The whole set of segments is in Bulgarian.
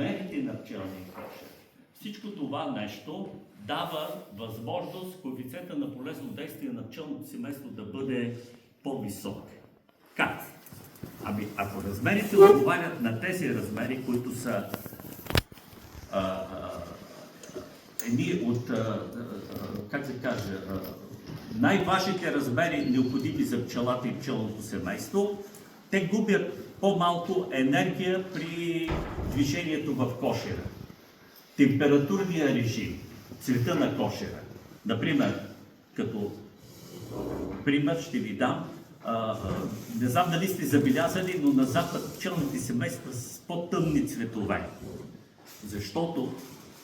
размерите на пчелния кошер. Всичко това нещо дава възможност коефициента на полезно действие на пчелното семейство да бъде по-висок. Как? Ами, ако размерите отговарят на тези размери, които са едни от, как се каже, най-важните размери, необходими за пчелата и пчелното семейство, те губят по-малко енергия при движението в кошера. Температурния режим, цвета на кошера. Например, като пример ще ви дам, не знам дали сте забелязали, но на запад пчелните семейства с по-тъмни цветове. Защото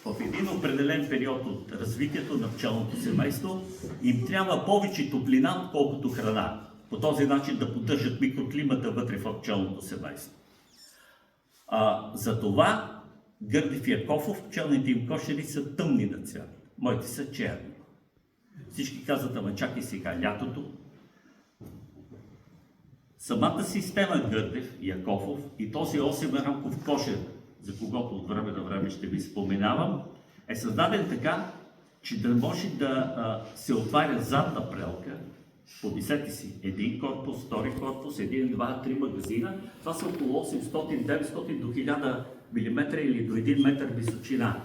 в един определен период от развитието на пчелното семейство им трябва повече топлина, отколкото храна. По този начин да поддържат микроклимата вътре в пчелното семейство. Затова Гърдев и Акофов, пчелните им кошери са тъмни на цвят. Моите са черни. Всички казват, ама чакай сега лятото. Самата система Гърдев и Акофов и този 8-рамков кошер, за когото от време на време ще ви споменавам, е създаден така, че да може да се отваря задна прелка. Помислете си, един корпус, втори корпус, един, два, три магазина. Това са около 800-900 до 1000 мм или до 1 метър височина.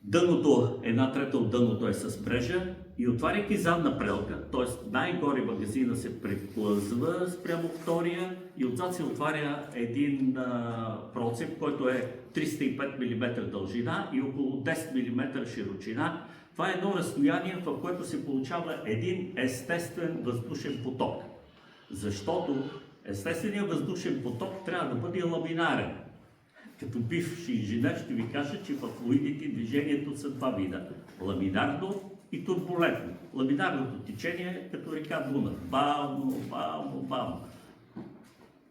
Дъното, 1/3 от дъното е с мрежа и отваряйки задна прелка, т.е. най-горе магазина се преплъзва спрямо втория и отзад се отваря един процеп, който е 305 мм дължина и около 10 мм широчина. Това е едно разстояние, в което се получава един естествен въздушен поток. Защото естественият въздушен поток трябва да бъде ламинарен. Като бивш инженер ще ви кажа, че в флуидите движението са два вида. Ламинарно и турбулентно. Ламинарното течение е като река Дунав. Бавно, бавно, бавно.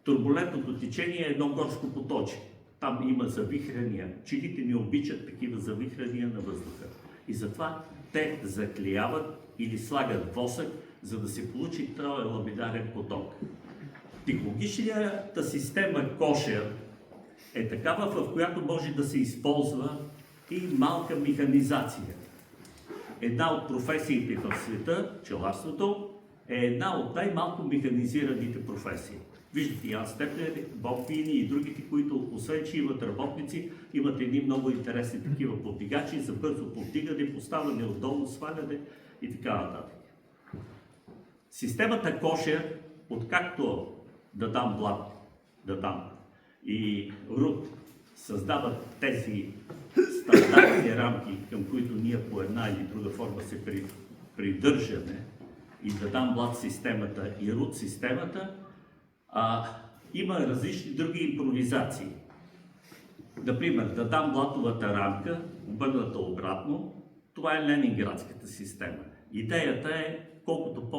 Турбулентното течение е едно горско поточе. Там има завихрания. Пчелите не обичат такива завихрания на въздуха. И затова те заклеяват или слагат восък, за да се получи този ламинарен поток. Технологичната система кошер е такава, в която може да се използва и малка механизация. Една от професиите в света, пчеларството, е една от най-малко механизираните професии. Виждате, Ян Степлер, Боб Фини и другите, които, освен че имат работници, имат едни много интересни такива повдигачи за бързо повдигане, поставяне отдолу, сваляне и така нататък. Системата кошер, откакто Дадам Блат, Дадам и Руд създават тези стандартни рамки, към които ние по една или друга форма се придържаме, и Дадам Блат системата и Руд системата, има различни други импровизации. Например, Дадам Блатовата рамка, обърната обратно, това е ленинградската система. Идеята е колкото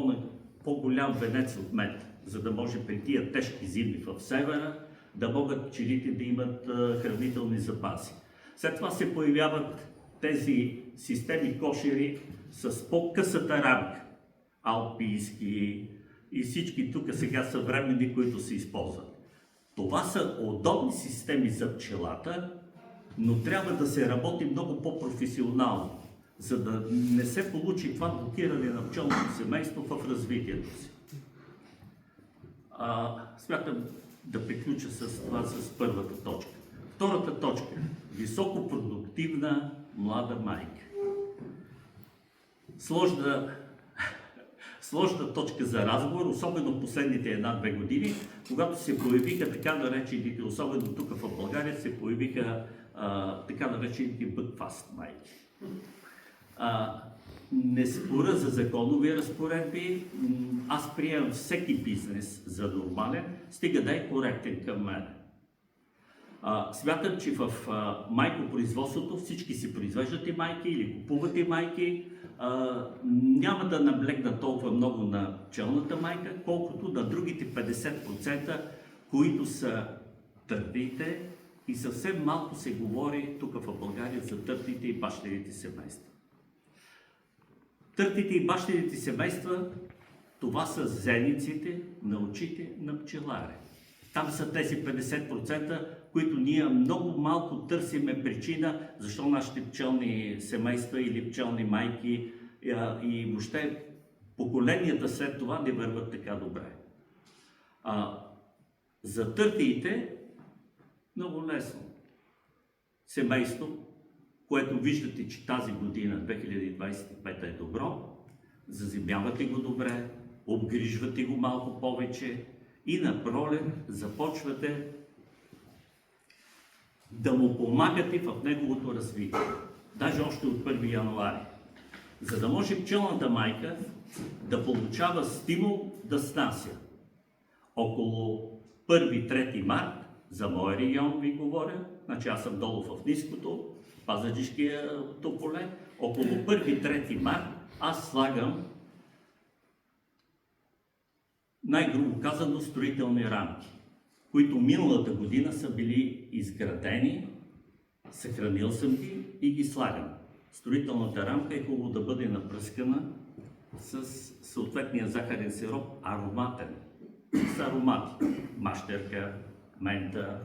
по-голям венец от мед, за да може при тия тежки зими в севера да могат пчелите да имат хранителни запаси. След това се появяват тези системи кошери с по-късата рамка, алпийски и всички тук сега съвременни, които се използват. Това са удобни системи за пчелата, но трябва да се работи много по-професионално, за да не се получи това блокиране на пчелното семейство в развитието си. Смятам да приключа с това, с първата точка. Втората точка – високопродуктивна млада майка. Сложна точка за разговор, особено последните 1-2 години, когато се появиха така наречените, особено тук в България, се появиха така наречените бъкфаст майки. Не споря за законови разпоредби, аз приемам всеки бизнес за нормален, стига да е коректен към мен. Смятам, че в майкопроизводството всички си произвеждат и майки или купуват и майки. Няма да наблегна толкова много на пчелната майка, колкото на другите 50%, които са търдите, и съвсем малко се говори тук в България за търдите и бащените семейства. Търдите и бащените семейства, това са зениците на очите на пчелари. Там са тези 50%, които ние много малко търсиме причина, защо нашите пчелни семейства или пчелни майки и въобще поколенията след това не върват така добре. За търтиите много лесно. Семейство, което виждате, че тази година, 2025 е добро, заземявате го добре, обгрижвате го малко повече и на пролет започвате да му помагате в неговото развитие. Даже още от 1 януари. За да може пчелната майка да получава стимул да снася. Около 1-3 март, за моя регион ви говоря, значи аз съм долу в ниското, Пазарджишкото поле, около 1-3 март аз слагам, най-грубо казано, строителни рамки, които миналата година са били изградени, съхранил съм ги и ги слагам. Строителната рамка е хубаво да бъде напръскана с съответния захарен сироп, ароматен, с аромати, мащерка, мента,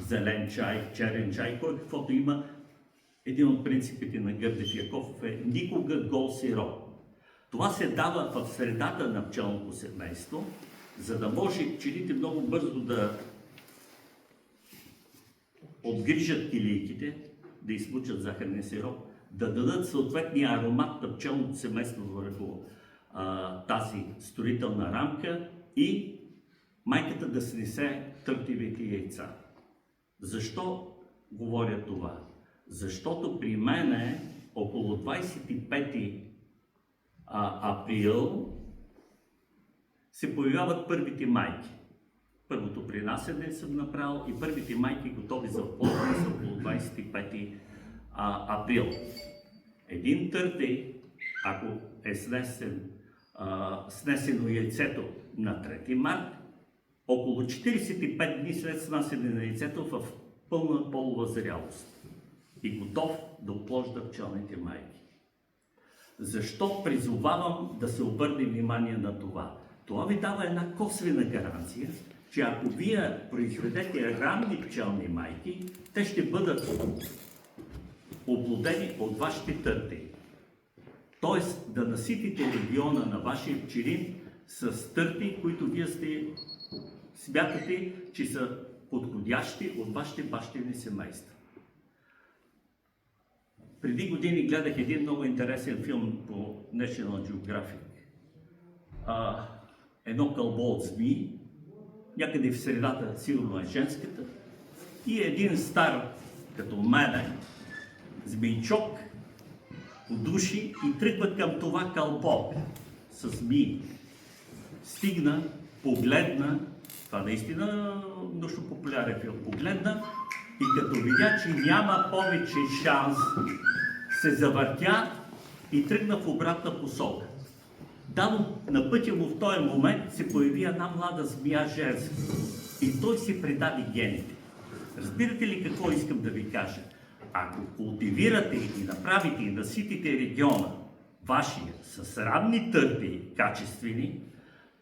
зелен чай, черен чай, кой каквото има. Един от принципите на Гърдев Яков е никога гол сироп. Това се дава в средата на пчелното семейство, за да може пчелите много бързо да отгрижат килийките, да измучат захарния сироп, да дадат съответния аромат на пчелното семейство върху тази строителна рамка и майката да снесе търтивите яйца. Защо говоря това? Защото при мен около 25 април се появяват първите майки. Първото принасяне съм направил и първите майки готови за оплодване са около 25 април. Един търтей, ако е снесено яйцето на 3 март, около 45 дни след снасяне на яйцето в пълна полова зрялост и готов да опложда пчелните майки. Защо призовавам да се обърне внимание на това? Това ви дава една косвена гаранция, че ако вие произведете ранни пчелни майки, те ще бъдат оплодени от вашите търтеи. Тоест да наситите региона на вашия пчелин с търтеи, които вие смятате, че са подходящи от вашите бащини семейства. Преди години гледах един много интересен филм по National Geographic. Едно кълбо от змии, някъде в средата сигурно е женската, и един стар, като мене, змийчок, удуши и тръгва към това кълбо с змии. Стигна, погледна, това наистина научно популярен филм, погледна и като видя, че няма повече шанс, се завъртя и тръгна в обратна посока. Дано на пътя му в този момент се появи една млада змия женска и той си предаде гените. Разбирате ли какво искам да ви кажа? Ако култивирате и направите и наситите региона вашия с ранни търпи качествени,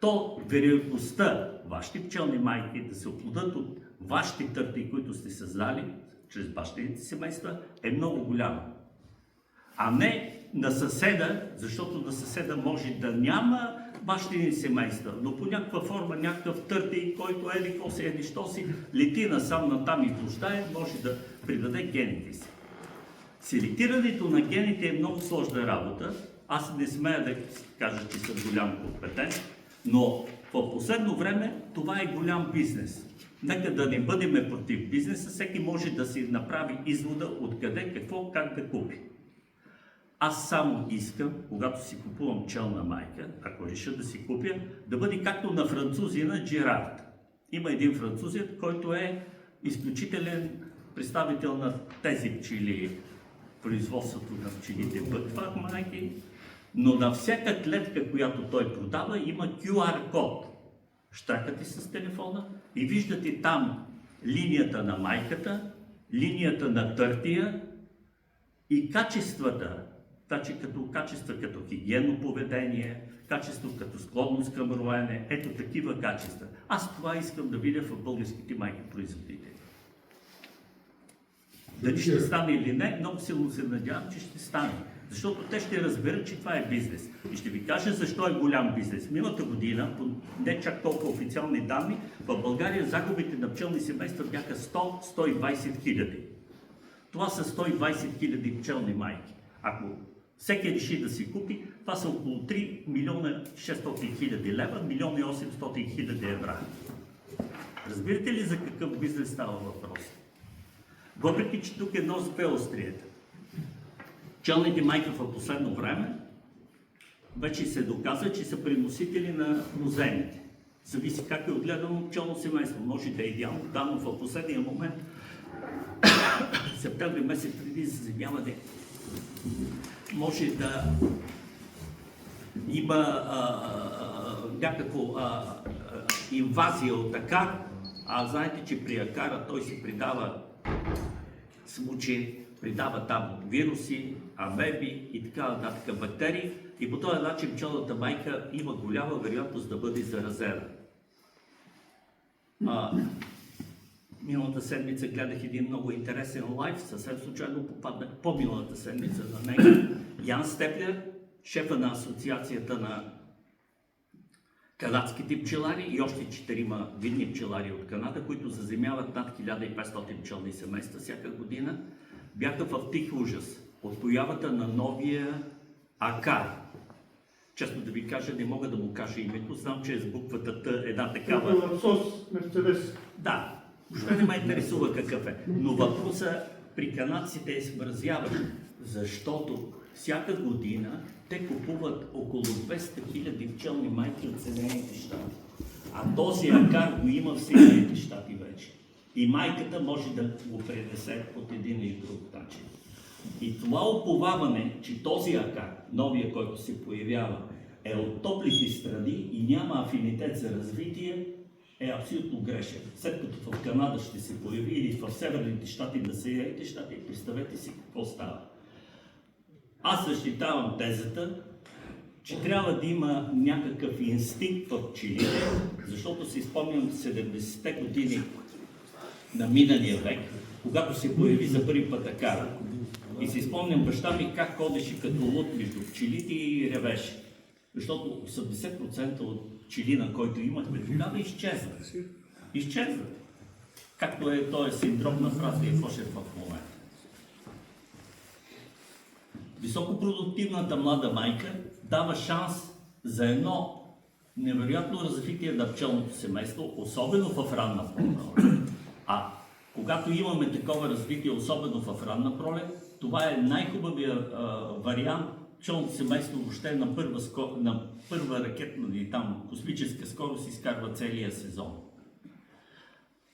то вероятността вашите пчелни майки да се оплодят от вашите търпи, които сте създали чрез бащините семейства, е много голяма. А не на съседа, защото на съседа може да няма бащини семейства, но по някаква форма, някакъв търтей, който еди-ко си, еди-що си, лети насам натам и блуждае, може да придаде гените си. Селектирането на гените е много сложна работа. Аз не смея да кажа, че съм голям компетент, но в последно време това е голям бизнес. Нека да не бъдем против бизнеса, всеки може да си направи извода откъде, какво, как да купи. Аз само искам, когато си купувам пчелна майка, ако реша да си купя, да бъде както на французина Джерард. Има един французин, който е изключителен представител на тези пчели, производството на пчелите бътват майки, но на всяка клетка, която той продава, има QR код. Щракате с телефона и виждате там линията на майката, линията на търтия и качествата. Качества като хигиенно поведение, качество като склонност към роене, ето такива качества. Аз това искам да видя в българските майки производители. Дали ще стане или не, много силно се надявам, че ще стане. Защото те ще разберат, че това е бизнес. И ще ви кажа защо е голям бизнес. Миналата година, по не чак толкова официални данни, в България загубите на пчелни семейства бяха 100-120 хиляди. Това са 120 хиляди пчелни майки. Ако всеки реши да си купи, това са около 3 милиона 600 хиляди лева, 1 милион и 800 хиляди евра. Разбирате ли за какъв бизнес става въпрос? Въпреки, че тук е нос с две острията. Пчелните майки в последно време вече се доказва, че са приносители на розените. Зависи как е отгледано пчелно семейство. Може да е идеално, но в последния момент, септември месец преди заземяване, може да има някаква инвазия от акар, а знаете, че при акара той си придава смучи, придава там вируси, амеби и така нататък бактерии и по този начин пчелната майка има голяма вероятност да бъде заразена. Миналата седмица гледах един много интересен лайв, съвсем случайно попаднах по-миналата седмица на него. Ян Степлер, шефа на Асоциацията на канадските пчелари и още 4 видни пчелари от Канада, които заземяват над 1500 пчелни семейства всяка година, бяха в тих ужас от появата на новия акар. Честно да ви кажа, не мога да му кажа името, знам, че е с буквата Т, една такава... Мерцедес. Да, въобще не ме интересува какъв е. Но въпросът при канадците е смразяващ, защото всяка година те купуват около 200 хиляди пчелни майки от Съединените щати. А този акар го има в Съединените щати вече. И майката може да го пренесе от един или друг начин. И това уповаване, че този акар, новия, който се появява, е от топлите страни и няма афинитет за развитие, е абсолютно грешен. След като в Канада ще се появи или в Северните щати на Съединените щати, представете си какво става. Аз защитавам тезата, че трябва да има някакъв инстинкт в пчелите, защото си спомням 70-те години на миналия век, когато се появи за първи път акара. И си спомням баща ми как ходеше като луд между пчелите и ревеше. Защото 80% от пчелина, който имахме тогава, изчезва. Изчезва. Както е този синдром на Фразия Фошев в момента. Високопродуктивната млада майка дава шанс за едно невероятно развитие на пчелното семейство, особено в ранна пролет. А когато имаме такова развитие, особено в ранна пролет, това е най-хубавият вариант пчелното семейство въобще на първа ракетна или там космическа скорост изкарва целия сезон.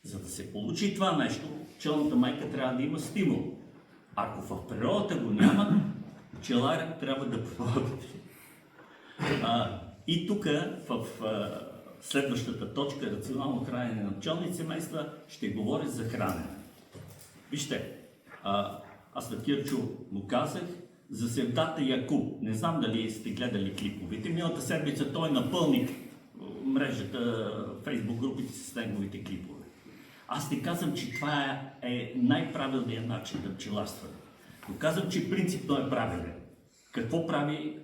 За да се получи това нещо, пчелната майка трябва да има стимул. Ако в природата го няма, пчеларят трябва да поработи. И тук в следващата точка, рационално хранене на пчелни семейства, ще говоря за хранене. Вижте, аз на Кирчо му казах за Севдата Якуб. Не знам дали сте гледали клиповете. Миналата седмица той напълни мрежата, фейсбук групите с неговите клипове. Аз не казвам, че това е най-правилният начин да пчеларстване. Но казвам, че принципно е правилен. Какво прави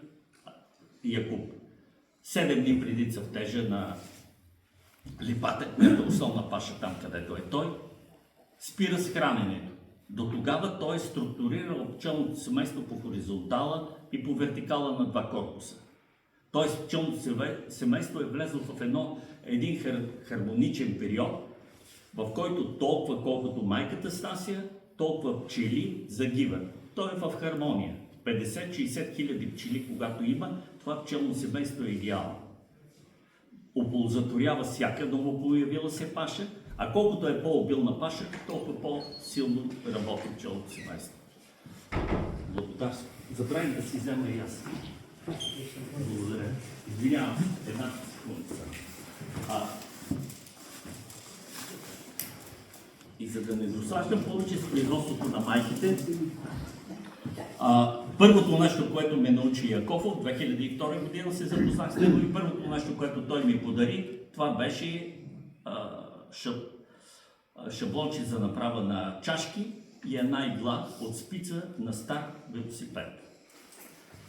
Якуб? 7 дни преди цъфтежа на липата, която е основна паша там, където е той, спира с храненето. До тогава той е структурирал пчелното семейство по хоризонтала и по вертикала на 2 корпуса. Тоест пчелното семейство е влезло в един хармоничен период, в който толкова колкото майката снася, толкова пчели загиват. Той е в хармония. 50-60 хиляди пчели, когато има, това пчелно семейство е идеално. Оползотворява всяка новопоявила се паша, а колкото е по-обилна паша, толкова по-силно работи пчелното семейство. Благодарствам. Забравим да си взема и аз. Благодаря. Извинявам се, една секунда. И за да не досаждам повече с производството на майките, първото нещо, което ме научи Яков, от 2002 година се запознах с него и първото нещо, което той ми подари, това беше шаблонче за направа на чашки и една игла от спица на стар велосипед.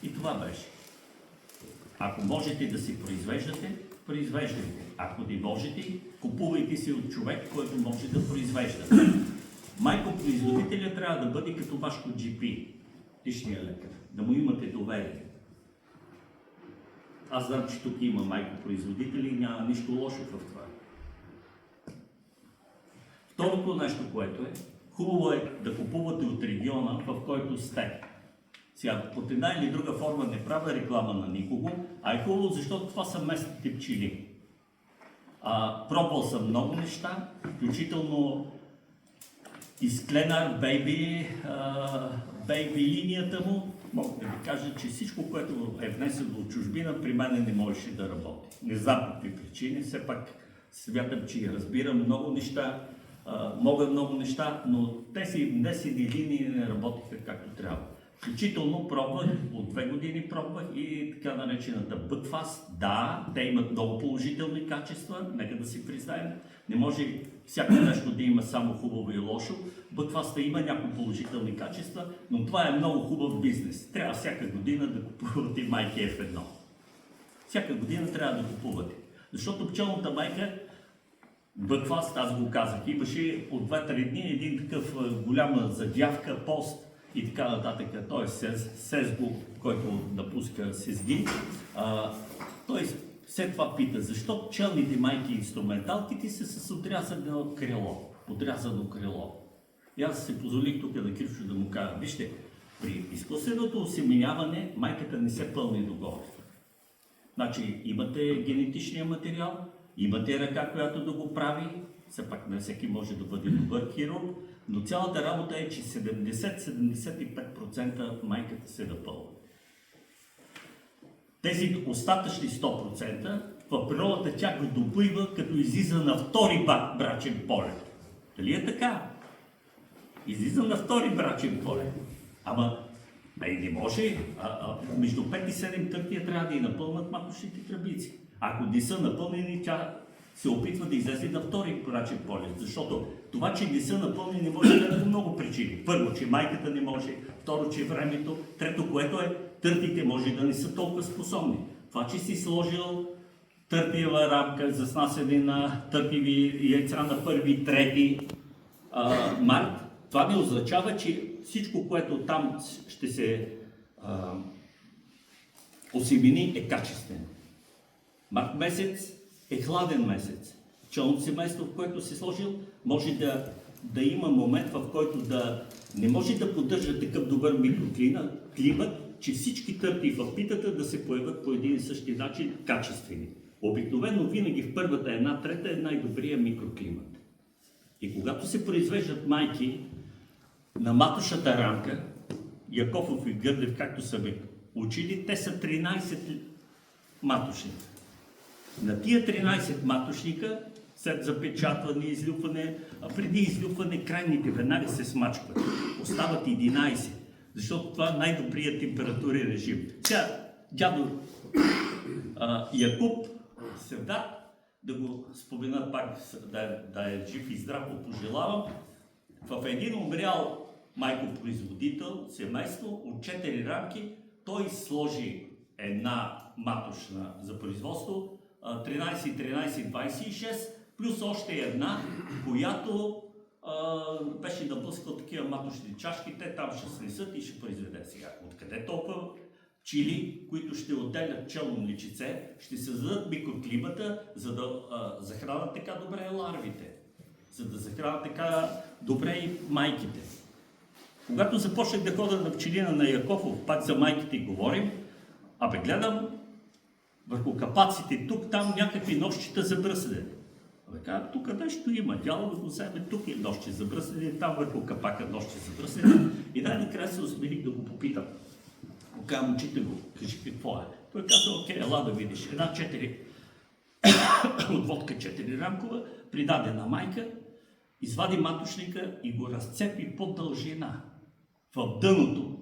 И това беше. Ако можете да си произвеждате, произвеждайте. Ако не можете, купувайте си от човек, който може да произвежда. Майкопроизводителя трябва да бъде като вашето GP, личния лекар, да му имате доверие. Аз знам, че тук има майкопроизводители и няма нищо лошо в това. Второто нещо, което е, хубаво е да купувате от региона, в който сте. Сега, под една или друга форма не правя реклама на никого, а е хубаво, защото това са местните пчели. Пробвал съм много неща, включително изкленар, бейби линията му. Мога да ви кажа, че всичко, което е внесено от чужбина, при мен не можеше да работи. Не знам по какви причини, все пак смятам, че разбирам много неща, мога много неща, но тези внесени линии не работиха както трябва. Включително пробвах, от 2 години пробвах и така наречената Бъкфаст. Да, те имат много положителни качества, нека да си признаем. Не може всяко нещо да има само хубаво и лошо. Бъкфаста има някои положителни качества, но това е много хубав бизнес. Трябва всяка година да купувате майки F1. Всяка година трябва да купувате. Защото пчелната майка, Бъкфаст, аз го казах, имаше от 2-3 дни един такъв голяма задявка, пост и така нататък, т.е. Сезго, който напуска Сезги. Той след това пита, защо пчелните майки и инструменталките са с отрязано крило. И аз се позволих тук да Кирчо да му кажа, вижте, при изкуственото осеменяване майката не се пълни догоре. Значи имате генетичния материал, имате ръка, която да го прави, все пак не всеки може да бъде добър хирург, но цялата работа е, че 70-75% майката се напълва. Тези остатъчни 100% в природата тя го допълва, като излиза на втори брачен полет. Дали е така? Излиза на втори брачен полет. Ама не може. Между 5 и 7 търтия трябва да и напълнат маточните тръбици. Ако не са напълнени, тя се опитва да излезе на втори брачен полет. Защото това, че не са напълнени, може да е много причини. Първо, че майката не може, второ, че времето, трето, което е, търтите може да не са толкова способни. Това, че си сложил търтиева рамка за снасяне на търтиви яйца на 1-3 март, това не означава, че всичко, което там ще се осемени, е качествено. Март месец е хладен месец. Пчелното семейство, в което си сложил, може да има момент, в който не може да поддържа такъв добър микроклимат, че всички търти в питата да се появят по един и същи начин качествени. Обикновено винаги в първата 1/3 е най-добрия микроклимат. И когато се произвеждат майки на маточната рамка, Якофов и Гърдев, както са ме учили, те са 13 маточника. На тия 13 маточника, след запечатване, излюпване, преди излюпване, крайните веднага се смачкват. Остават 11, защото това е най-добрият температурен режим. Сега, дядо Якуб Севда, да го спомена пак, да е жив и здрав, го пожелавам, в един умрял майкопроизводител, семейство от 4 рамки, той сложи една маточна за производство, 13-13-26, плюс още една, която беше наблъскал такива маточни чашки, те там ще снесат и ще произведе сега. Откъде толкова пчели, които ще отделят пчелно личице, ще създадат микроклимата, за да захранят така добре ларвите, за да захранят така добре и майките. Когато започнах да ходя на пчелина на Якофов, пак за майките говорим, гледам върху капаците тук, там някакви нощчета за бръслене. Тук нещо има, дяло да го вземе, тук е нощче за бръслене, там върху капака нощче за бръслене. И най-накрая се осмелих да го попитам. Казвам, учите го, кажи какво е. Той каза, окей, ела да видиш. Една 4 от водка 4 рамкова, придаде на майка, извади маточника и го разцепи по дължина. В дъното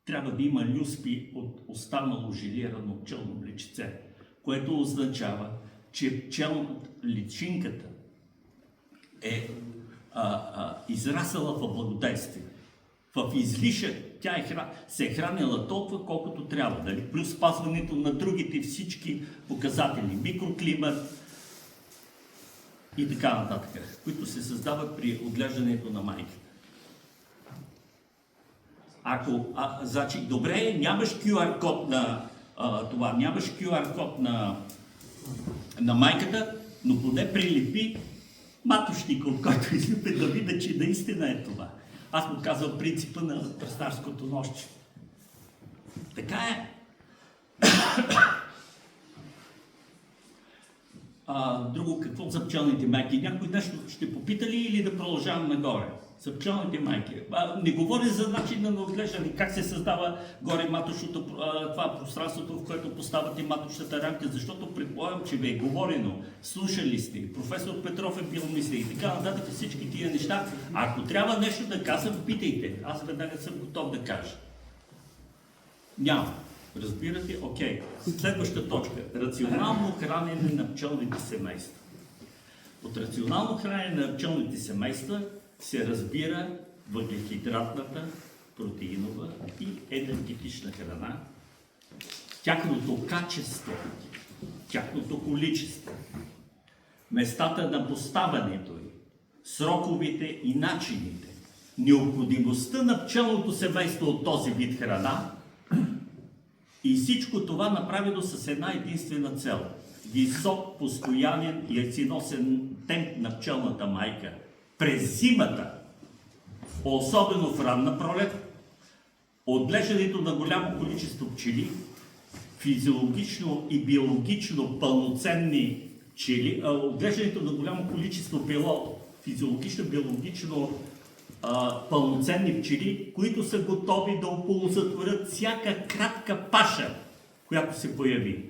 трябва да има люспи от останало желирано пчелно личице, което означава, че личинката е израсъла в благодействие. В излишък тя се е хранила толкова, колкото трябва. Дали? Плюс спазването на другите всички показатели, микроклимат и така нататък, които се създават при отглеждането на майката. Значи, добре, нямаш QR код на това, нямаш QR код на майката, но поне прилепи матушника, от който излюпе да видя, че наистина е това. Аз му казвам принципа на пръстарското нощче. Така е. Друго, какво за пчелните майки? Някой нещо ще попита ли или да продължавам нагоре? За пчелните майки. Не говори за начина на отглеждане, как се създава горе матушното, това пространството, в което поставяте матушната рамка, защото предполагам, че ви е говорено, слушали сте, професор Петров е бил мисли и така нататък всички тия неща. Ако трябва нещо да казвам, питайте. Аз веднага съм готов да кажа. Няма. Разбирате? Окей. Следваща точка. Рационално хранене на пчелните семейства. От рационално хранене на пчелните семейства се разбира въглехидратната, протеинова и енергетична храна, тяхното качество, тяхното количество, местата на поставянето ѝ, сроковете и начините, необходимостта на пчелното семейство от този вид храна и всичко това направено с една единствена цел – висок, постоянен и яйценосен темп на пчелната майка през зимата, особено в ранна пролет, отглеждането на голямо количество пчели, физиологично и биологично пълноценни пчели, отглеждането на голямо количество физиологично, биологично пълноценни пчели, които са готови да оползотворят всяка кратка паша, която се появи.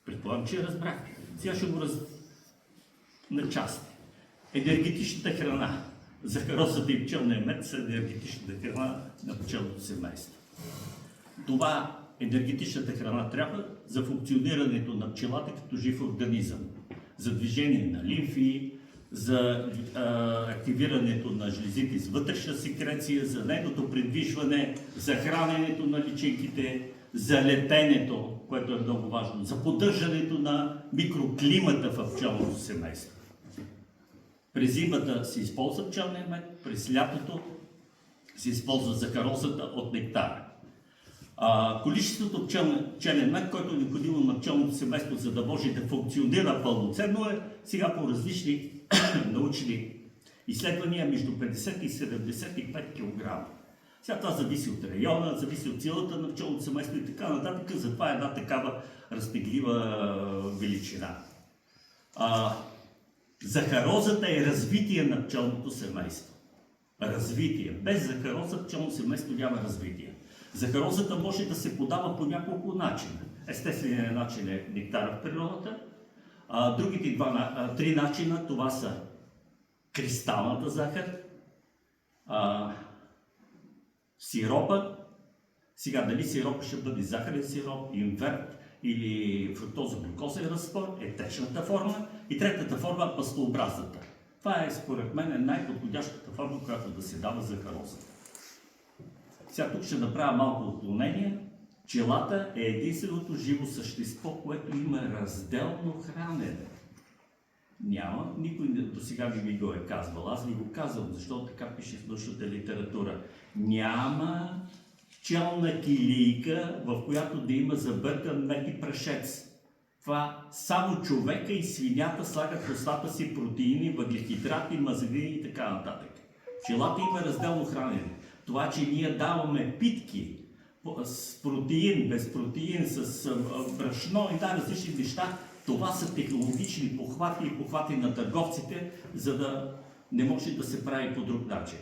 Предполагам, че разбрахте. Сега ще го на части. Енергетичната храна. Захаросата и пчелния мед са енергетичната храна на пчелното семейство. Това енергетичната храна трябва за функционирането на пчелата като жив организъм. За движение на лимфи, за активирането на жлезите с вътрешна секреция, за нейното придвижване, за храненето на личинките, за летенето, което е много важно, за поддържането на микроклимата в пчелното семейство. През зимата се използва пчелния мед, през лятото се използва захарозата от нектара. Количеството пчелен мед, който е необходимо на пчелното семейство, за да може да функционира пълноценно, е сега по различни научни изследвания между 50 и 75 кг. Сега това зависи от района, зависи от силата на пчелното семейство и така нататък, затова е една такава разтеглива величина. Захарозата е развитие на пчелното семейство. Развитие. Без захароза пчелното семейство няма развитие. Захарозата може да се подава по няколко начина. Естественият начин е нектара в природата. Другите три начина, това са кристалната захар, сиропът. Сега дали сиропът ще бъде захарен сироп, инверт или фруктоза-глюкозен разтвор е течната форма. И третата форма е пастообразната. Това е според мен най-подходящата форма, която да се дава захарозата. Сега тук ще направя малко отклонение. Пчелата е единственото живо същество, което има разделно хранене. Няма, никой до сега не ми го е казвал. Аз ви го казвам, защото така пише в научната литература. Няма пчелна килийка, в която да има забъркан мед и прашец. Това само човека и свинята слагат в устата си протеини, въглехидрати, мазнини и така нататък. Пчелата има разделно хранене. Това, че ние даваме питки с протеин, без протеин, с брашно и различни неща, това са технологични похвати и похвати на търговците, за да не може да се прави по друг начин.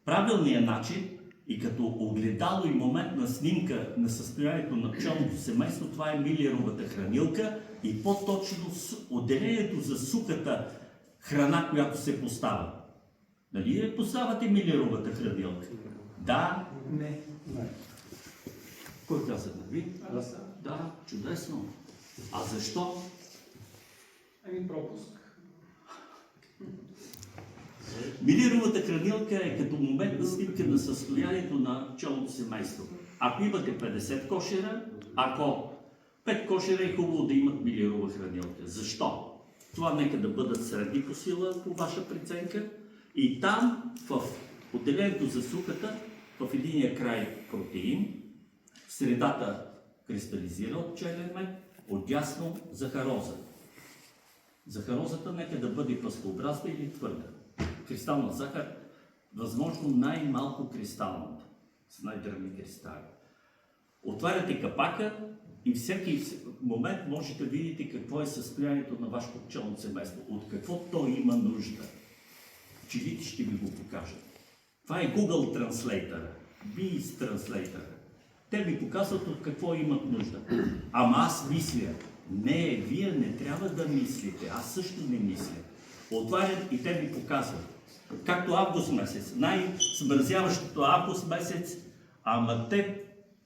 Правилният начин и като огледало и моментна снимка на състоянието на пчелното семейство, това е Милеровата хранилка и по-точно отделението за сухата храна, която се поставя. Нали поставяте Милеровата хранилка? Да? Не. Кой каза да ви? Да, чудесно. А защо? Пропуск. Милировата хранилка е като моментна снимка на състоянието на пчелното семейство. Ако имате 50 кошера, ако 5 кошера е хубаво да имат милирова хранилка. Защо? Това нека да бъдат средни по сила, по ваша преценка. И там, в отделението за сухата, в единия край протеин, в средата кристализира от пчелен мед, отдясно захароза. Захарозата нека да бъде пъстообразна или твърда. Кристална захар, възможно най-малко кристалната, с най-дръбни кристали. Отваряте капака и всеки момент можете да видите какво е състоянието на вашето пчелно семейство, от какво то има нужда. Пчелите ще ви го покажат. Това е Google Translator, Bees Translator. Те ви показват от какво имат нужда. Ама аз мисля. Не, вие не трябва да мислите. Аз също не мисля. Отварят и те ви показват. Както август месец. Най-смързяващото август месец. Ама те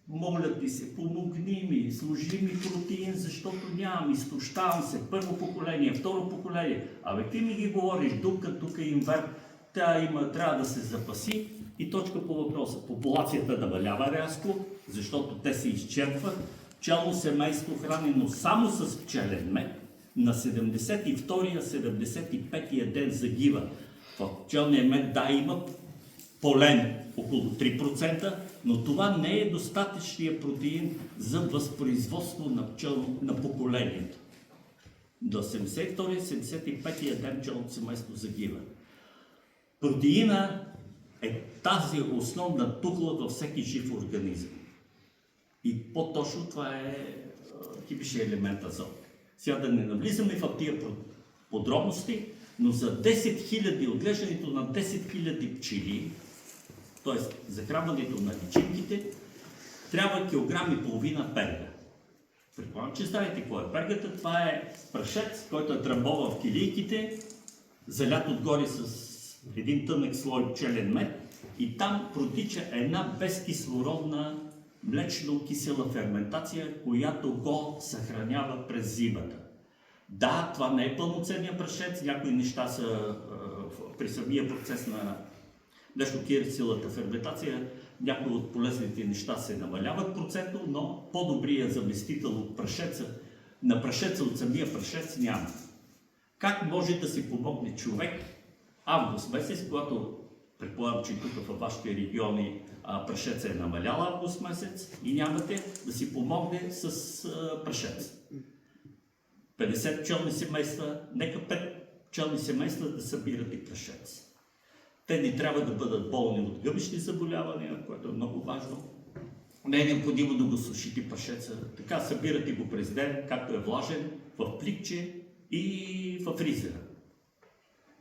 молят ти се, помогни ми, служи ми протеин, защото нямам, изтощавам се. Първо поколение, второ поколение. Абе ти ми ги говориш, дупка, тук инвер, трябва да се запаси. И точка по въпроса. Популацията намалява рязко, защото те се изчерпват. Пчелно семейство хранено само с пчелен мед на 72-я, 75-я ден загива. В пчелния мед има полен около 3%, но това не е достатъчният протеин за възпроизводство на поколението. До 72-я, 75-я ден пчелното семейство загива. Протеина е тази основна тухла във всеки жив организъм. И по-точно това е химичен елемент азот. Сега да не навлизаме в тия подробности, но за 10 000, отглеждането на 10 000 пчели, т.е. захранването на личинките, трябва килограм и половина перга. Предполагам, че знаете какво е пергата. Това е прашец, който е тръмбован в килийките, залят отгоре с един тънък слой пчелен мед и там протича една безкислородна млечно-кисела ферментация, която го съхранява през зимата. Да, това не е пълноценния прашец, някои неща са при самия процес на млечно-киселата ферментация, някои от полезните неща се намаляват процентно, но по-добрият заместител от на прашеца от самия прашец няма. Как може да си помогне човек август месец, когато предполагам, че тук във вашите региони прашеца е намалял август месец и нямате да си помогне с прашец. 50 пчелни семейства, нека 5 пчелни семейства да събират и прашец. Те не трябва да бъдат болни от гъбични заболявания, което е много важно. Не е необходимо да го сушите прашеца. Така събирате го през ден, както е влажен, в пликче и в фризера.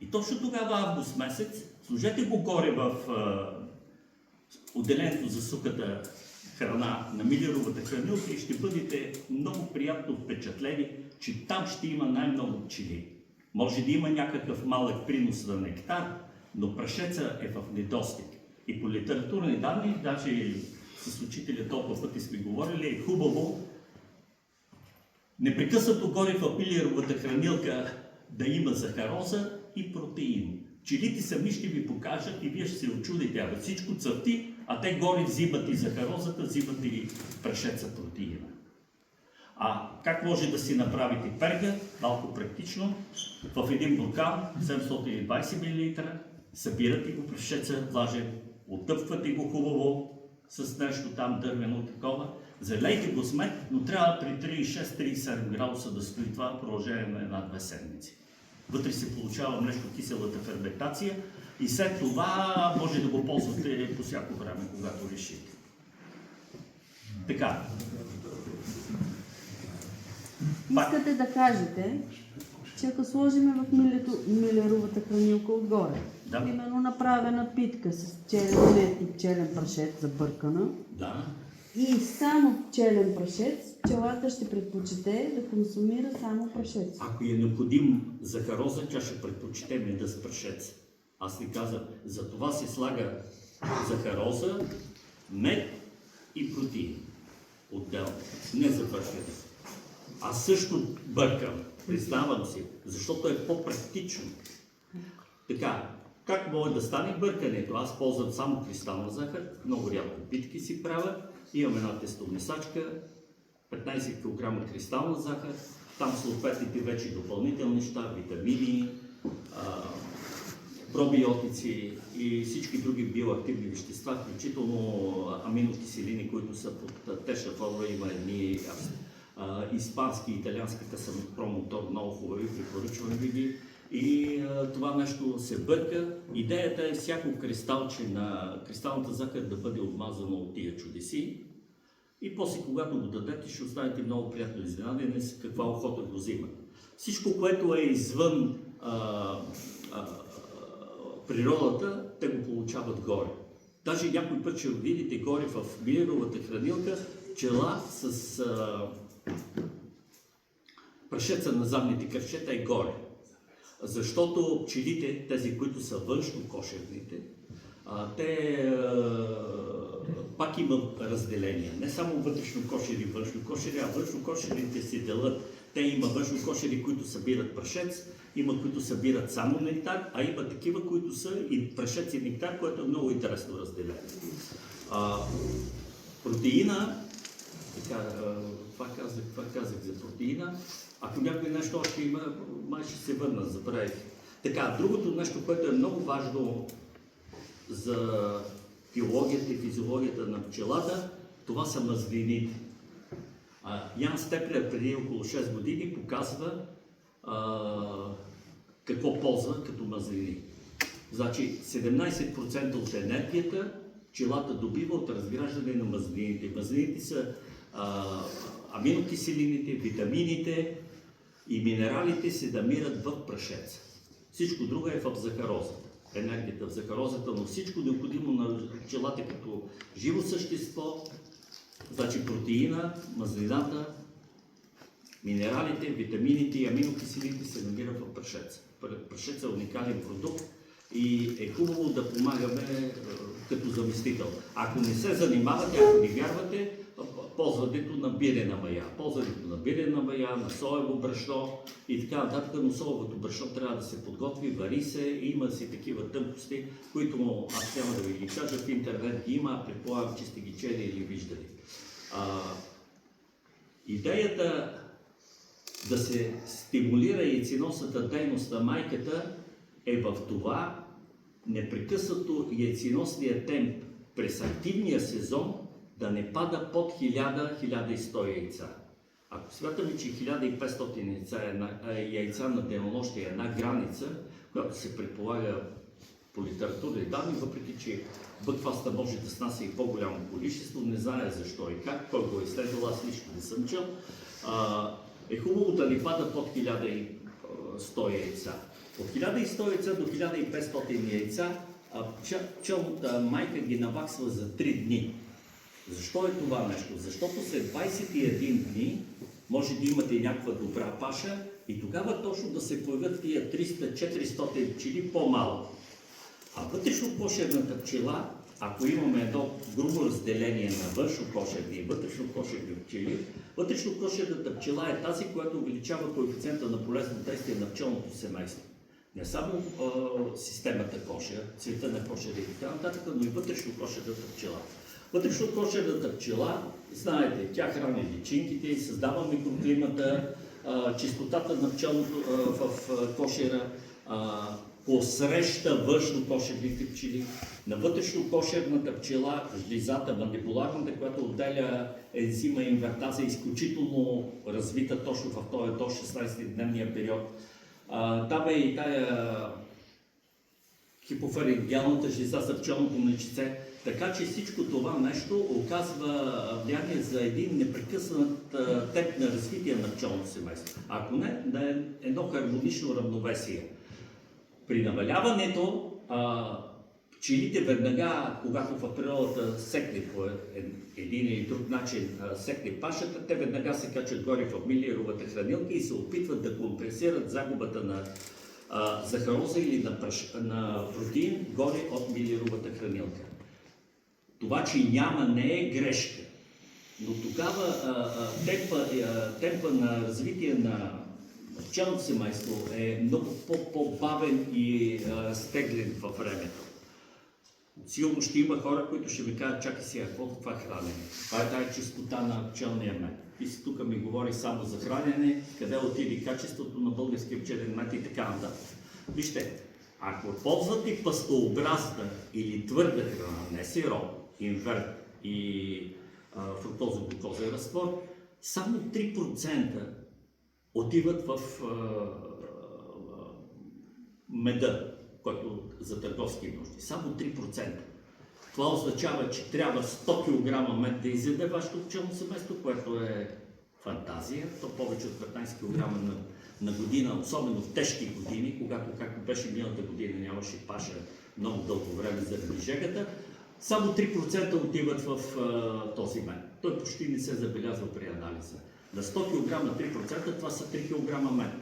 И точно тогава, август месец, сложете го горе в отделението за сухата храна на милировата хранилка и ще бъдете много приятно впечатлени, че там ще има най-много пчели. Може да има някакъв малък принос на нектар, но прашеца е в недостиг. И по литературни данни, даже с учителя толкова пъти сме говорили, е хубаво непрекъснато горе в милировата хранилка да има захароза и протеин. Пчелите сами ще ви покажат и вие ще се очудите, абе всичко цъфти, а те горе взимат и захарозата, взимат и прашеца протеина. А как може да си направите перга? Малко практично. В един буркан, 720 мл, събирате го прашеца влажен, отъпвате го хубаво с нещо там дървено такова, залейте го с мед, но трябва при 36-37 градуса да стои това в продължение на 1-2 седмици. Вътре се получава млечно-киселата ферментация и след това може да го ползвате по всяко време, когато решите. Така. Искате да кажете, че ако сложим в милеровата хранилка отгоре, Да. именно направена питка с пчелен мед и пчелен прашец забъркана, Да. и само пчелен прашец, пчелата ще предпочете да консумира само прашец. Ако е необходим захароза, тя ще предпочете меда с прашец. Аз ви казах, за това се слага захароза, мед и протеин. Отделно. Не за бъркане. Аз също бъркам. Признавам си, защото е по-практично. Така, как може да стане бъркането? Аз ползвам само кристална захар, много рядко битки си правя. Имам една тестомесачка, 15 кг кристална захар, там съответните вече допълнителни неща, витамини, пробиотици и всички други биоактивни вещества, включително аминокиселини, които са под теша форма. Има едни испански и италианските са промотор, много хубави, препоръчвам ви ги. И това нещо се бърка. Идеята е всяко кристалче на кристалната захар да бъде обмазано от тия чудеси. И после, когато го дадете, ще останете много приятно изненадени с каква охота го взимат. Всичко, което е извън природата, те го получават горе. Даже някой път ще видите горе в милеровата хранилка пчела с прашеца на задните кръчета е горе. Защото пчелите, тези, които са външно-кошерните, те пак имат разделение. Не само вътрешно-кошери и външно-кошери, а външно-кошерите се делят. Те има външно-кошери, които събират прашец, има които събират само нектар, а има такива, които са и прашец и нектар, което е много интересно разделение. Протеина, това казах за протеина. Ако някой нещо още има, май ще се върна, забравих. Така, другото нещо, което е много важно за биологията и физиологията на пчелата, това са мазнините. Ян Степлер преди около 6 години показва какво ползва като мазнини. Значи 17% от енергията пчелата добива от разграждане на мазнините. Мазнините са аминокиселините, витамините и минералите се намират в прашеца. Всичко друго е в захарозата. Енергията в захарозата, но всичко необходимо на пчелата като живо същество, значи протеина, мазнината, минералите, витамините и аминокиселините се намират в прашеца. Прашеца е уникален продукт и е хубаво да помагаме като заместител. Ако не се занимавате, ако не вярвате, ползването на бирена мая. Ползването на бирена мая, на соево брашно и така нататък, но соевото брашно трябва да се подготви, вари се, има си такива тънкости, които аз няма да ви ги кажа, в интернет ги има, предполагам, че сте ги чели или виждали. Идеята да се стимулира яйценосната дейност на майката е в това непрекъснато яйценосния темп през активния сезон да не пада под 1000-1100 яйца. Ако смятаме, че 1500 яйца на денонощие е една граница, която се предполага по литературни данни, въпреки че бъкфаста може да снася и по-голямо количество, не знае защо и как, кой го е изследвал, аз лично не съм чел, е хубаво да не пада под 1100 яйца. От 1100 яйца до 1500 яйца пчелната майка ги наваксва за 3 дни. Защо е това нещо? Защото след 21 дни може да имате някаква добра паша и тогава точно да се появят тия 300-400 пчели по-малко. А вътрешно-кошерната пчела, ако имаме едно грубо разделение на външно-кошерни и вътрешно-кошерни пчели, вътрешно-кошерната пчела е тази, която увеличава коефициента на полезно действие на пчелното семейство. Не само системата кошер, цвета на кошер и така нататък, но и вътрешно-кошерната пчела. Вътрешно-кошерната пчела, знаете, тя храни личинките, създава микроклимата, чистотата на пчелното в кошера, посреща външно-кошерните пчели. На вътрешно-кошерната пчела, жлизата, мандибуларната, която отделя ензима инвертаза, е изключително развита точно в този до 16-дневния период. Там е и тая хипофарингеалната жлиза за пчелното млечице. Така че всичко това нещо оказва влияние за един непрекъснат темп на развитие на пчелното семейство. Ако не, да е едно хармонично равновесие. При намаляването пчелите веднага, когато в природата секне по един или друг начин секне пашата, те веднага се качат горе в милеровата хранилка и се опитват да компенсират загубата на захароза или на протеин горе от милеровата хранилка. Това, че няма, не е грешка, но тогава темпа на развитие на пчелното семейство е много по-бавен и стеглен във времето. Сигурно ще има хора, които ще ви кажат, чакай сега, какво е това хранене? Това е тая чистота на пчелния мед. Ти си тук ми говори само за хранене, къде отиде качеството на българския пчелен мед и така нататък. Вижте, ако ползвате пастообразна или твърда храна, не сироп, инверт и фруктозо-глюкозен разтвор, само 3% отиват в меда, който за търговски нужди. Само 3%. Това означава, че трябва 100 кг мед да изяде вашето пчелно семейство, което е фантазия. То повече от 15 кг на година, особено в тежки години, когато, както беше миналата година, нямаше паша много дълго време заради жегата. Само 3% отиват в този мед. Той почти не се забелязва при анализа. На 100 кг на 3% това са 3 кг мед,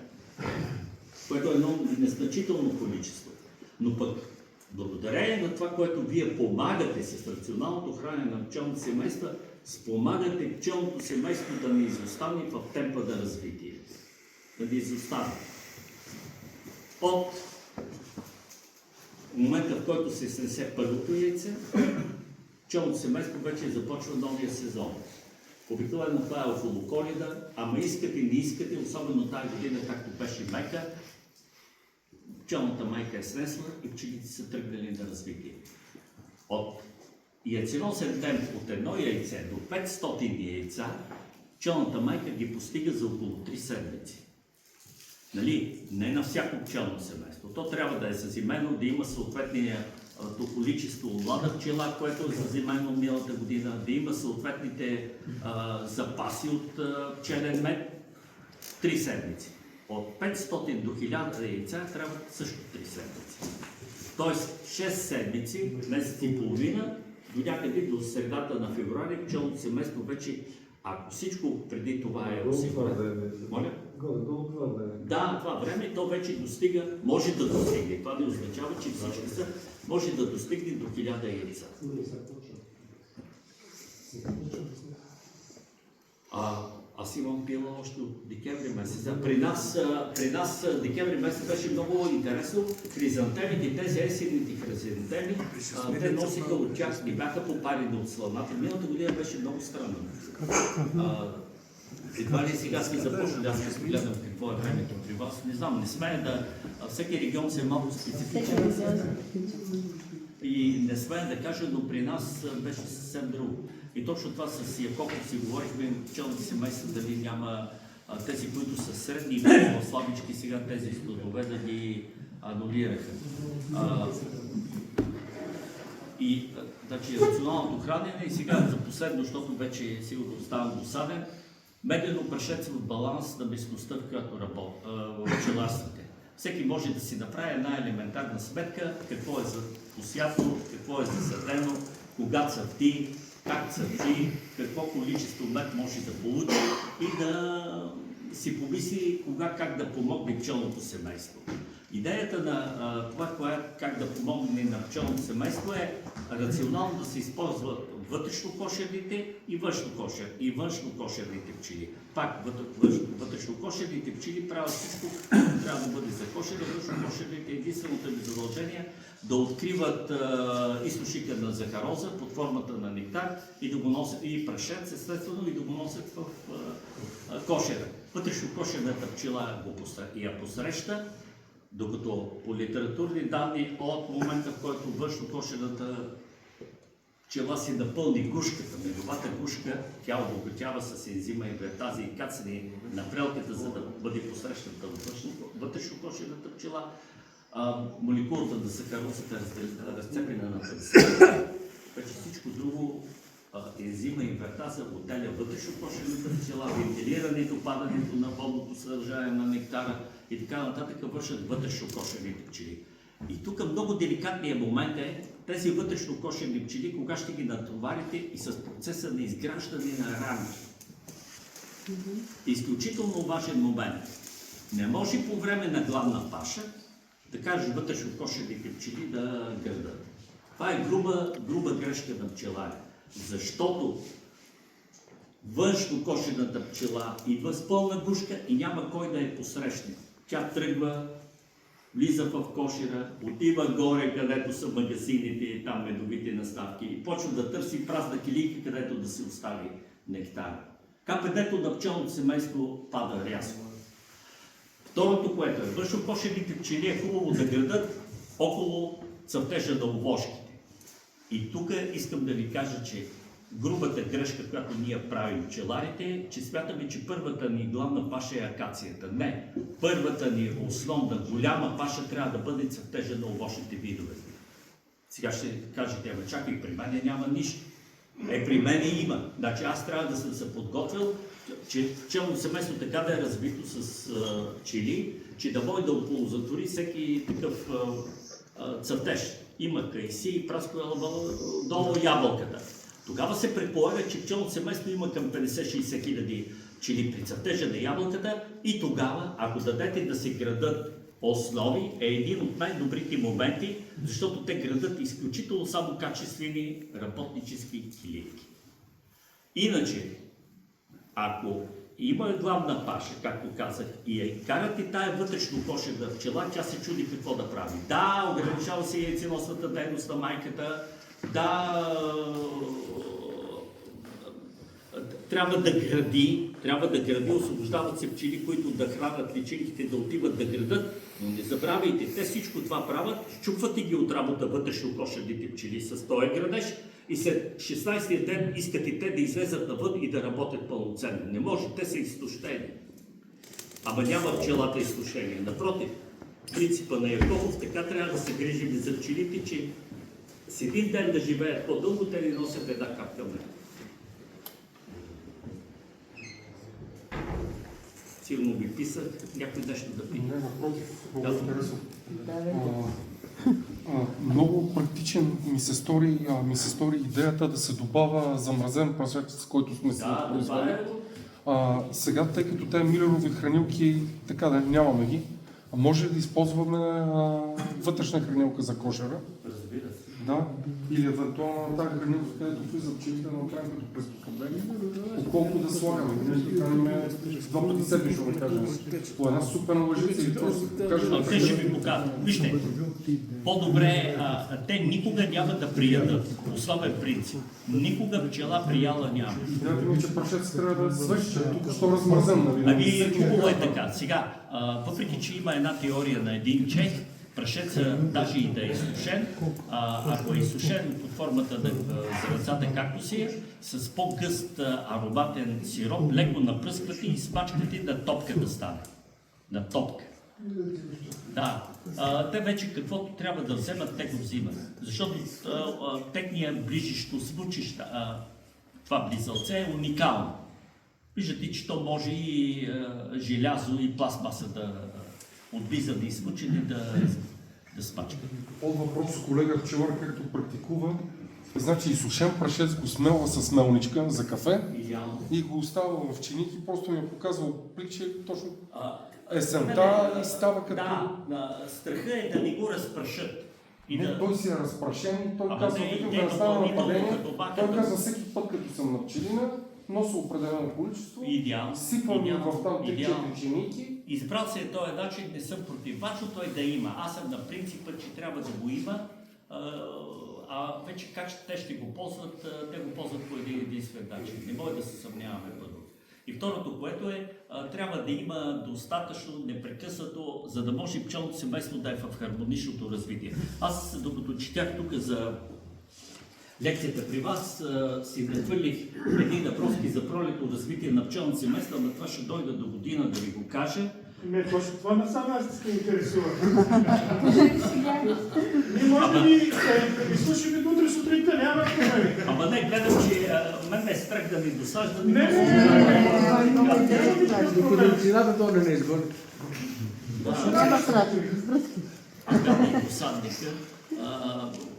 което е едно незначително количество. Но пък, благодарение на това, което вие помагате с рационалното хранене на пчелните семейства, спомагате пчелното семейство да не изостане в темпа на развитие. Да не изостане. От момента, в който се снесе първото яйце, пчелното семейство вече започва новия сезон. Обикновено това е около Коледа, ама искате, не искате, особено тази година, както беше мека, пчелната майка е снесла и пчелите са тръгнали на развитие. От яйценосен темп от едно яйце до 500 яйца, пчелната майка ги постига за около 3 седмици. Нали? Не на всяко пчелно семейство. То трябва да е зазимено, да има съответния количество млада пчела, което е зазимено миналата година, да има съответните запаси от пчелен мед. 3 седмици. От 500 до 1000 яйца трябва също 3 седмици. Тоест 6 седмици, месец и половина, до някъде до средата на февруари пчелното семейство вече, ако всичко преди това е осигурено. Моля? Да, това време то вече достига, може да достигне. Това не означава, че всички са, може да достигне до 1000 яйца. Аз имам пила още от декември месец. При нас декември месец беше много интересно. Хризантемите, тези есенните хризантеми, те носиха от тях, не бяха попарени от сланата. Миналата година беше много странно. Едва ли сега сме започнали, аз ще гледам какво е времето при вас. Не знам, не смея да... Всеки регион се е малко специфичен. И не смея да кажа, но при нас беше съвсем друго. И точно това с Якопов си говорихме, пчелните семейства, дали няма тези, които са средни и по-слабички, сега тези студове да ги анулираха. Значи рационалното хранене и сега за последно, защото вече сигурно ставам досаден, медено прашец в баланс на местността, в която работи пчеларствате. Всеки може да си направи една елементарна сметка, какво е за посято, какво е засадено, кога цъфти, как цъфти, какво количество мед може да получи и да си помисли как да помогне пчелното семейство. Идеята на това, как да помогне на пчелното семейство е рационално да се използват вътрешнокошерните и външнокошерните пчели. Пак вътрешнокошерните пчели правят всичко, трябва да бъде за кошер, външнокошерните единственото ми задължение да откриват източника на захароза под формата на нектар и да го носят и прашец, естествено, и да го носят в кошера. Вътрешнокошерната пчела я посреща, докато по литературни данни от момента, в който външнокошерната пчела си напълни гушката, медовата гушка, тя обогатява с ензима инвертаза и кацане на прелката, за да бъде посрещната от вътрешнокошерната пчела. Молекулата на захарозата е разцепена на 50. Вече всичко друго, ензима инвертаза отделя вътрешнокошерната пчела, вентилирането, падането на водното съдържание на нектара и така нататък вършат вътрешнокошерните пчели. И тук много деликатният момент е тези вътрешнокошерни пчели, кога ще ги натоварите и с процеса на изграждане на рамки. Изключително важен момент. Не може по време на гладна паша да кажеш вътрешнокошерните пчели да гърдат. Това е груба грешка на пчеларя. Защото външно кошената пчела идва с пълна гушка и няма кой да я посрещне. Тя тръгва, влиза в кошера, отива горе, където са магазините, там медовите наставки и почва да търси празна килийка, където да се остави нектар. КПД-то на пчелното семейство пада рязко. Второто, което е, външнокошерните пчели е хубаво да градат около цъфтежа на овошките. И тук искам да ви кажа, че грубата грешка, която ние правим пчеларите, е, че смятаме, че първата ни главна паша е акацията. Не, първата ни основна голяма паша трябва да бъде цъфтежа на овощните видове. Сега ще кажете, ама чакай, при мен няма нищо. При мен има. Значи аз трябва да съм се подготвил, че пчелно семейство така да е развито с пчели, че да може да оползотвори всеки такъв цъфтеж. Има кайси и праско долу ябълката. Тогава се предполага, че пчелно семейство има към 50-60 хиляди пчели при цъфтежа на ябълката и тогава, ако дадете да се градат основи, е един от най-добрите моменти, защото те градат изключително само качествени работнически килийки. Иначе, ако има главна паша, както казах, и карате тая вътрешно кошерна пчела, тя се чуди какво да прави. Да, ограничава се яйценосната дейност на майката, да, трябва да гради, освобождават се пчели, които да хранят личинките, да отиват да градат, но не забравяйте, те всичко това правят, щупвате ги от работа вътрешно кошерните пчели с този градеж и след 16-я ден искате те да излезат навън и да работят пълноценно. Не може, те са изтощени. Ама няма пчелата изтощение. Напротив, принципа на Яковлев, така трябва да се грижим за пчелите, че с един ден да живеят по-дълго, те ни носят една капка мляко. Сигурно ви писах, някой нещо да пита. Не, напротив, много интересно. Да, Много практичен ми се стори идеята да се добавя замразен прашец, с който сме си произвели. Сега, тъй като те милерови хранилки, така да нямаме ги, може ли да използваме вътрешна хранилка за кошера? Разбира се. Да, или евентуално тази хранилка, където влиза пчелите да направим като приспособление, отколко да слагаме. Ние да храним 2 пъти седмично, да кажем, по една супена лъжица или просто да кажем... Те ще ви покажат. Вижте, по-добре, те никога няма да приядат. Основен принцип. Никога пчела прияла няма. Идеята ми, че прашец трябва да е свеж, че тук що размразен, нали? Хубаво е така. Сега, въпреки че има една теория на един чех, прашеца, даже и да е изсушен, ако е изсушен под формата на зръцата, както си е, с по-гъст ароматен сироп, леко напръсквате и смачкате на топка да стане. На топка. Да. Те вече каквото трябва да вземат, те го взимат. Защото техният ближещо смучищ, това близълце е уникално. Виждате, че то може и желязо и пластмаса да отблиза да измучи и да смачка. От въпрос колега пчелар, както практикува, значи изсушен прашец го смелва с мелничка за кафе и го оставя в чиник и просто ми е показвал пликче точно есента и става като... Да, страха е да не го разпрашат. Той си е разпрашен и той казва, видно да не стане нападение, той казва всеки път, като съм на пчелина, нося определено количество, сипвам в там 3-4 чиники. Избрал се е този начин, не съм против. Важно той да има. Аз съм на принципа, че трябва да го има, вече как те ще го ползват, те го ползват по един единствен начин. Не може да се съмняваме първо. И второто, което е, трябва да има достатъчно непрекъснато, за да може пчелното семейство да е в хармоничното развитие. Аз, докато четях тук за лекцията при вас, си нахвърлих един въпроски за пролетно развитие на пчелното семейство, но това ще дойда до година да ви го кажа. Не, точно това не само аз се интересува. Кажи сега. Ние може да ви слушаме до утре сутринта, няма проблеми. Ама не, гледам, че мен ме е страх да ми досажда. Цената то не е изгодно. Няма страх. Досадника.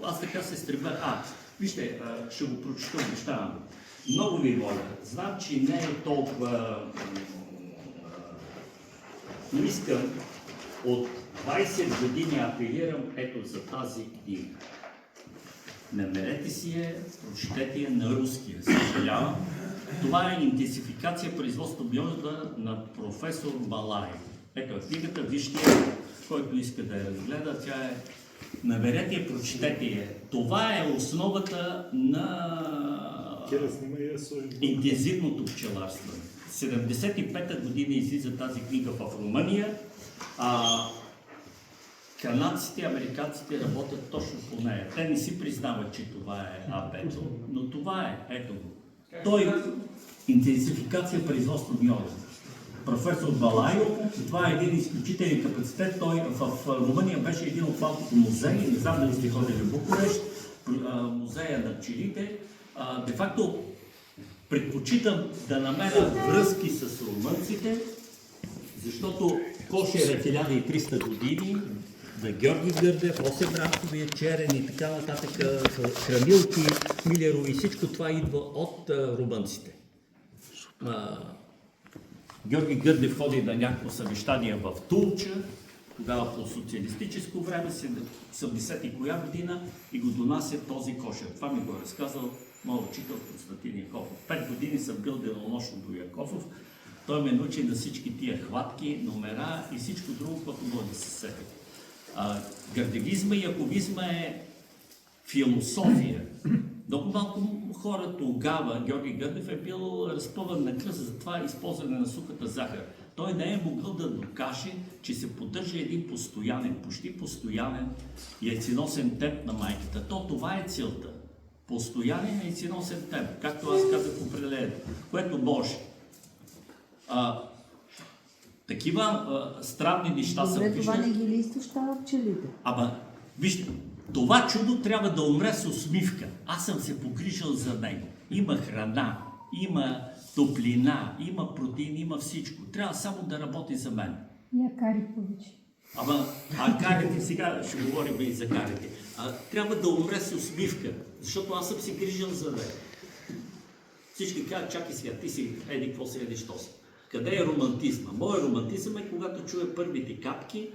Аз така се стреба. Вижте, ще го прочета, обещавам. Много ви моля. Знам, че не е толкова... Но искам от 20 години апелирам ето за тази книга. Намерете си я, прочетете я на руския. Съжалявам. Това е интенсификация производство биоза на професор Балай. Ето книгата, вижте, който иска да я разгледа, тя е... Наберете я, прочетете я. Това е основата на интензивното пчеларство. 75-та година излиза тази книга в Румъния. Канадците, американците работят точно по нея. Те не си признават, че това е АП-то, но това е, ето го. Той интенсификация производство биоза. Професор Балайо, това е един изключителен капацитет. Той в Румъния беше един от малкото музеи, не знам дали сте ходили в Букурещ, музея на пчелите. Де-факто предпочитам да намеря връзки с румънците, защото кошер е 1300 години, за Георги Гърдев, Осем Ранковия, Черен и така нататък, Хранилки, Милерови, всичко това идва от румънците. Георги Гърдев ходи на някакво съвещание в Тулча, тогава по социалистическо време, 70 и коя година, и го донася този кошер. Това ми го е разказал моят учител Константин Якофов. 5 години съм бил денонощно до Якофов. Той ме научи на всички тия хватки, номера и всичко друго, което може да се сети. Гърдевизма и яковизма е философия. Много малко хора тогава, Георги Гърдев е бил разпъван на кръст за това използване на сухата захар. Той не е могъл да докаже, че се поддържа един постоянен, почти постоянен яйценосен темп на майката. Това е целта. Постоянен яйценосен темп, както аз казах определено, което може. Такива странни неща са Добре, виждали. това не ги ли изтощава пчелите? Вижте, това чудо трябва да умре с усмивка. Аз съм се погрижил за него. Има храна, има топлина, има протеин, има всичко. Трябва само да работи за мен. Я кари повече. Карите, сега ще говорим и за карите. Трябва да умре с усмивка, защото аз съм се грижил за него. Всички казват, чакай сега, ти си, еди, какво си, еди, що си. Къде е романтизма? Моят романтизъм е, когато чуя първите капки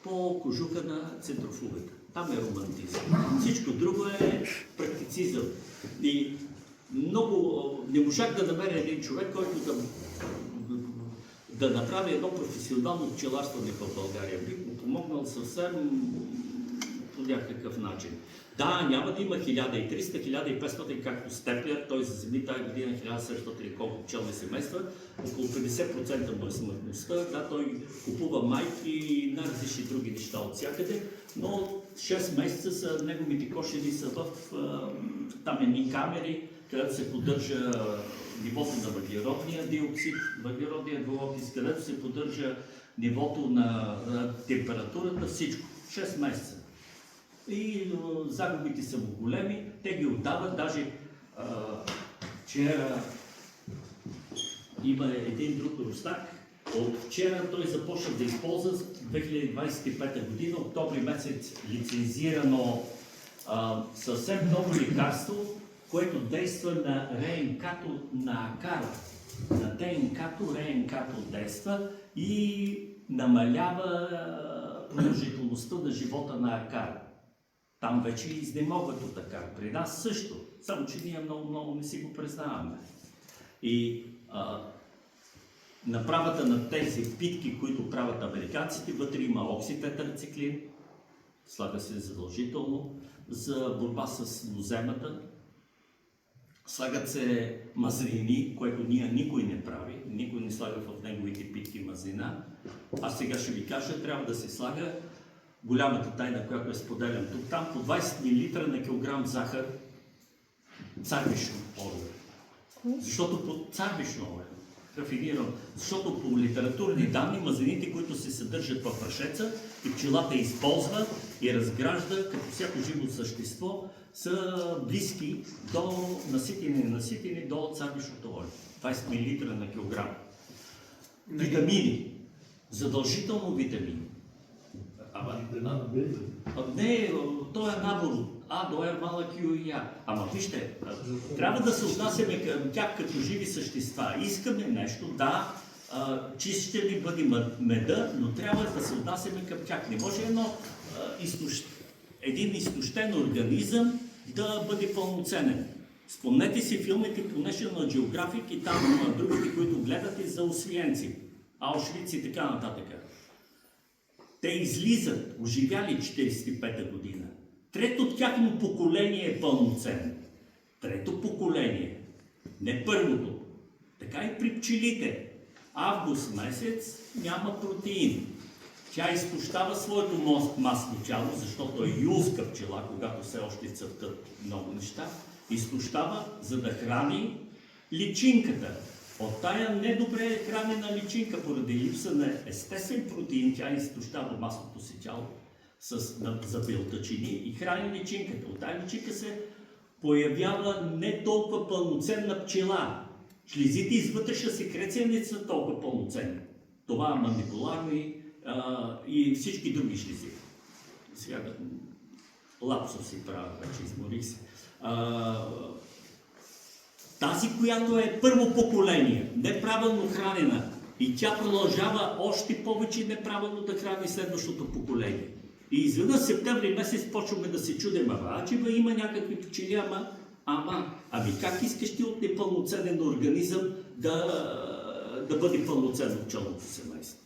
по кожуха на центрофугата. Там е романтизъм. Всичко друго е практицизъм. И много не можах да намеря един човек, който да направи едно професионално пчеларстване в България. Бих му помогнал съвсем по някакъв начин. Да, няма да има 1300, 1500, както Степлер, той за земи тази година 1700 колко пчелни семейства, около 50% му е смъртността. Да, той купува майки и на различни други неща от всякъде, но 6 месеца са неговите кошери са в там едни камери, където се поддържа нивото на въглеродния диоксид, въглеродния двуокис, където се поддържа нивото на температурата, всичко. 6 месеца. И загубите са му големи, те ги отдават, даже вчера има един друг рустак, от вчера той започна да използва 2025 година, октомври месец, лицензирано съвсем ново лекарство, което действа на РНК-то на акара. На ТНК-то, РНК-то действа и намалява продължителността на живота на акара. Там вече изнемогват от акара. При нас също, само че ние много не си го признаваме. И направата на тези питки, които правят американците, вътре има окситетърциклин, слага се задължително за борба с ноземата. Слагат се мазнини, което никой не прави, никой не слага в неговите питки мазнина. Аз сега ще ви кажа, трябва да се слага голямата тайна, която е споделям тук, там по 20 мл на килограм захар царвишно олио. Защото по царвишно олио, рафинирано, защото по литературни данни мазнените, които се съдържат в прашеца и пчелата използва и разгражда като всяко живо същество, са близки до наситени до царвишното олио. 20 мл на килограм. Витамини. Задължително витамини. Не, то е набор А до Е, малък Ю и А. Ама вижте, трябва да се отнасяме към тях като живи същества. Искаме нещо, да, чист ще ни бъде меда, но трябва да се отнасяме към тях. Не може един изтощен организъм да бъде пълноценен. Спомнете си филмите по National Geographic и там другите, които гледате за освиенци, Аушвиц и така нататък. Те излизат, оживяли 45-та година. Трето тяхно поколение е пълноценно. Трето поколение, не първото. Така и при пчелите. Август месец няма протеин. Тя изтощава своето масно тяло, защото е юлска пчела, когато все още цъфтат много неща. Изтощава, за да храни личинката. От тая недобре хранена личинка, поради липса на естествен протеин, тя изтощава масното си тяло за белтъчини и храни личинката. От тая личинка се появява не толкова пълноценна пчела. Шлизите из вътрешна секреция не са толкова пълноценни. Това манипуларни и всички други шлизи. Сега лапсов си правя, вече изморих се. Тази, която е първо поколение, неправилно хранена, и тя продължава още повече неправилно да храни следващото поколение. И изведнъж септември месец почваме да се чудим, че има някакви пчели, ами как искаш ти от непълноценен организъм да бъде пълноценно пчелното семейство?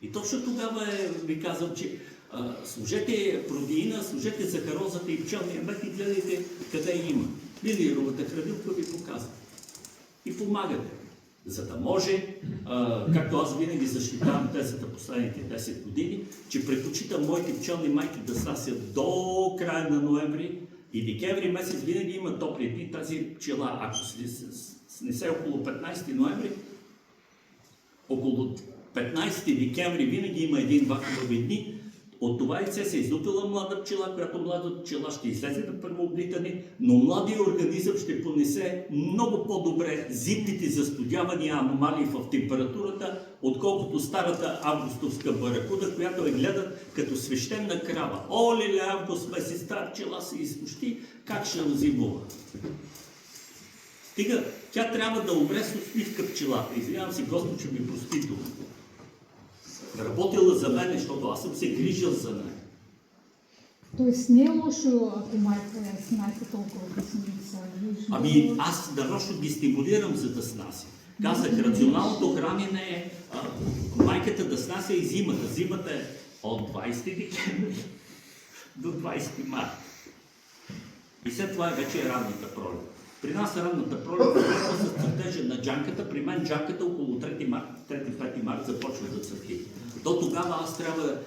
И точно тогава ви казвам, че служете протеина, служете захарозата и пчелния мед и гледайте къде има. Милировата хранилка ви показва. И помагате. За да може, както аз винаги защитавам тезата последните 10 години, че предпочитам моите пчелни майки да снасят до края на ноември и декември месец винаги има топли дни. Тази пчела, ако снесе около 15 ноември, около 15 декември винаги има един-два хубави дни. От това яйце се излупила млада пчела, която млада пчела ще излезе на първо облитане, но младият организъм ще понесе много по-добре зимните застудявания, аномалии в температурата, отколкото старата августовска баракуда, която я гледат като свещена крава. О, леле, август месец, тази пчела се изтощи, как ще зимува? Стига, тя трябва да умре с усмивка пчелата. Извинявам се, Господ, че ми прости това. Работила за мен, защото аз съм се грижил за нея. Тоест не е лошо, ако майка снася толкова късно деца. Ами аз нарочно ги стимулирам, за да снася. Казах, рационалното хранене е майката да снася и зимата. Зимата е от 20 декември до 20 марта. И след това вече е ранната пролет. При нас ранната пролет започва с цъфтежа на джанката. При мен джанката около 3-5 марта започва да цъфти. До тогава аз трябва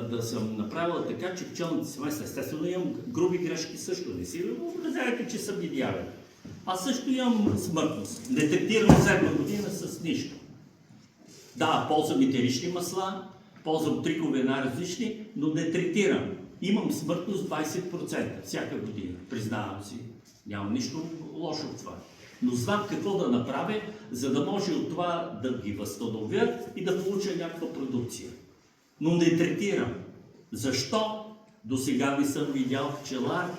да съм направила така, че пчелните семейства, естествено имам груби грешки също. Не си въобразявайте, че съм идеален. Аз също имам смъртност. Не третирам 7 година с нищо. Да, ползвам етерични масла, ползвам трикове най-различни, но не третирам. Имам смъртност 20% всяка година. Признавам си. Няма нищо лошо в това. Но знам какво да направя, за да може от това да ги възстановя и да получа някаква продукция. Но не третирам. Защо? До сега не съм видял пчелар,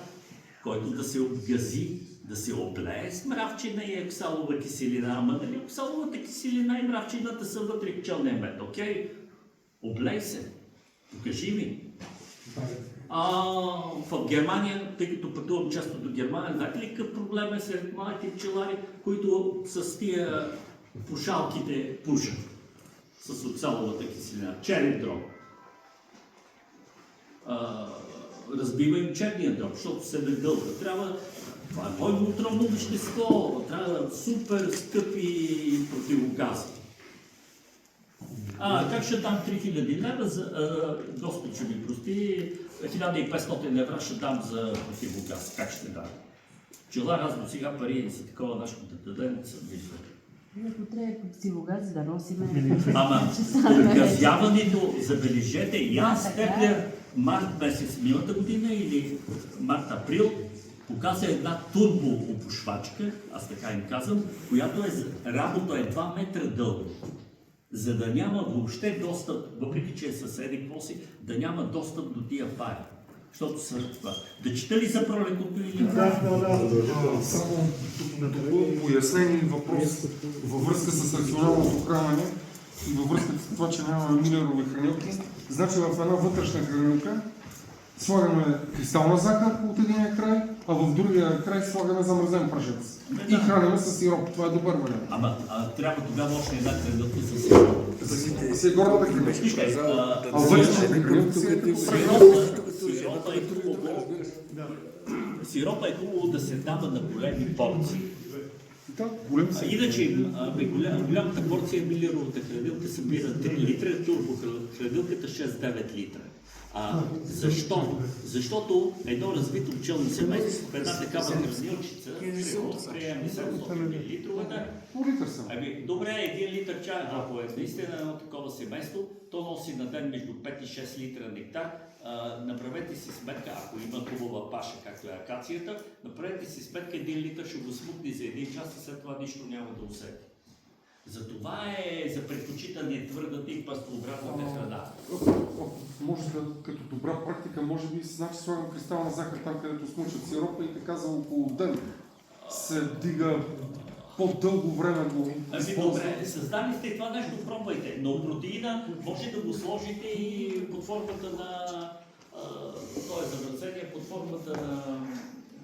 който да се обгази, да се облее с мравчина и оксалова киселина. Ама нали оксаловата киселина и мравчината са вътре в пчелния мед? Окей? Облей се. Покажи ми. В Германия, тъй като пътувам често до Германия, знаете ли какъв проблем е сред младите пчелари, които с тия пушалките пушат с оксаловата киселина? Черен дроб. Разбива им черния дроб, защото се нагълва. Това е мое отровно вещество, трябва супер скъпи противогази. Как ще дам 3000 лева, Господ ще ми прости, 1500 евро ще дам за противогаз. Как ще дам? Пчелар, аз до сега пари за такова нещо да даде, не съм виждал. Ако трябва противогаз да носиме... Ама, газяването, забележете, и аз тепля март месец миналата година или март-април, показа една турбоопушвачка, аз така им казвам, която работа е 2 метра дълга. За да няма въобще достъп, въпреки че е съседи поси, да няма достъп до тия пари. Защото са това. Да чета ли за пролетното или... Само пояснение и въпрос във връзка с рационалното хранене и във връзка с това, че няма милерови хранилки. Значи в една вътрешна хранилка Слагаме кристална захар от единия край, а в другия край слагаме замразен прашец. И храним с сироп. Това е добър вариант. Ама трябва тогава още една кредалка с сироп. С горната хранилка. А вътрешната хранилка си е като Сиропа е хубаво да се дава на големи порции. Да, голем А си. иначе голямата порция е милировата хранилка събира 3 литра, турбохранилката 6-9 литра. Защо? Защото едно развито пчелно семейство в една такава хранилчица, приемаме 700 мл, По литър съм. добре, 1 литър чай, ако е наистина едно такова семейство, то носи на ден между 5 и 6 литра нектар. Направете си сметка, ако има хубава паша, както е акацията, направете си сметка, 1 литър ще го смукне за 1 час и след това нищо няма да усети. Затова е за предпочитане твърдата и пастообразната храна. Може да, като добра практика, може би, значи слагам кристална захар там, където смучат сиропа и така за около ден се дига по-дълго време го използва. Добре, създали сте това нещо, пробвайте, но протеина може да го сложите и под формата на замърсение, под формата на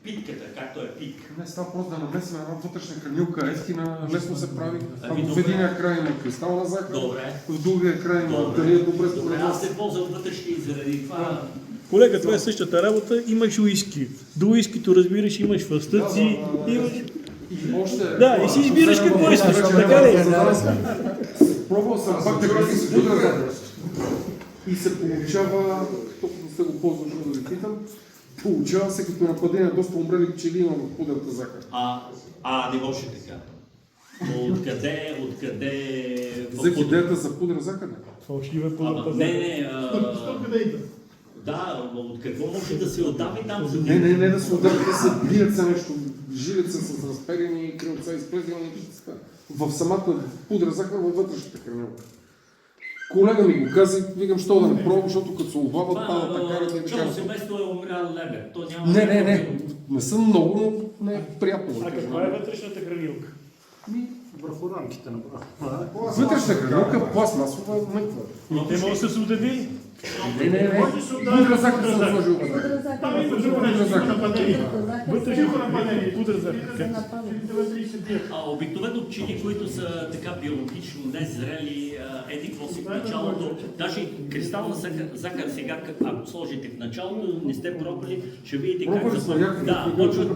питката, както е пик. Не става просто да намесим една вътрешна хранилка, ефтина, лесно се прави. Ами, В добре. единия край има кристална захар, Добре. в другия край има дали е добре според Аз вас. се ползвам вътрешни и заради това. Колега, това е същата работа. Имаш уиски. До уискито, разбираш, имаш фъстъци. Имаш... И още... Да, и си избираш какво искаш, така ли? Пробвал съм пак да си с пудра захар. И се получава, толкова сте го ползвали, да ви питам, получава се като нападение, доста умрели пчели има в пудрата захар. Не може така. Откъде... Взех идеята за пудра захар. Фалшива Ама, пълната. Да, от какво може да се отдави там за Не да се ударят, да се бият за нещо. Жилица с разперени крилца, изплезени неща. В самата пудра захар във вътрешната хранилка. Колега ми го каза, викам, що да не пробвам, защото като се обават, падат така, да Чало така. семейство е умрял лебед. То няма... Не съм много, но не е приятно. А каква е вътрешната хранилка? Върху рамките на права. Вътрешна хранилка, пластмасова мъква. Те може да се отдаде. Не. Пудра захар съм сложил. Пудра захар. Там има друго нещо, има нападение. Вътрешно нападение, пудра захар. Обикновено пчели, които са така биологично незрели, еди какво си в началото, даже кристална захар сега, ако сложите в началото, не сте пробвали, ще видите как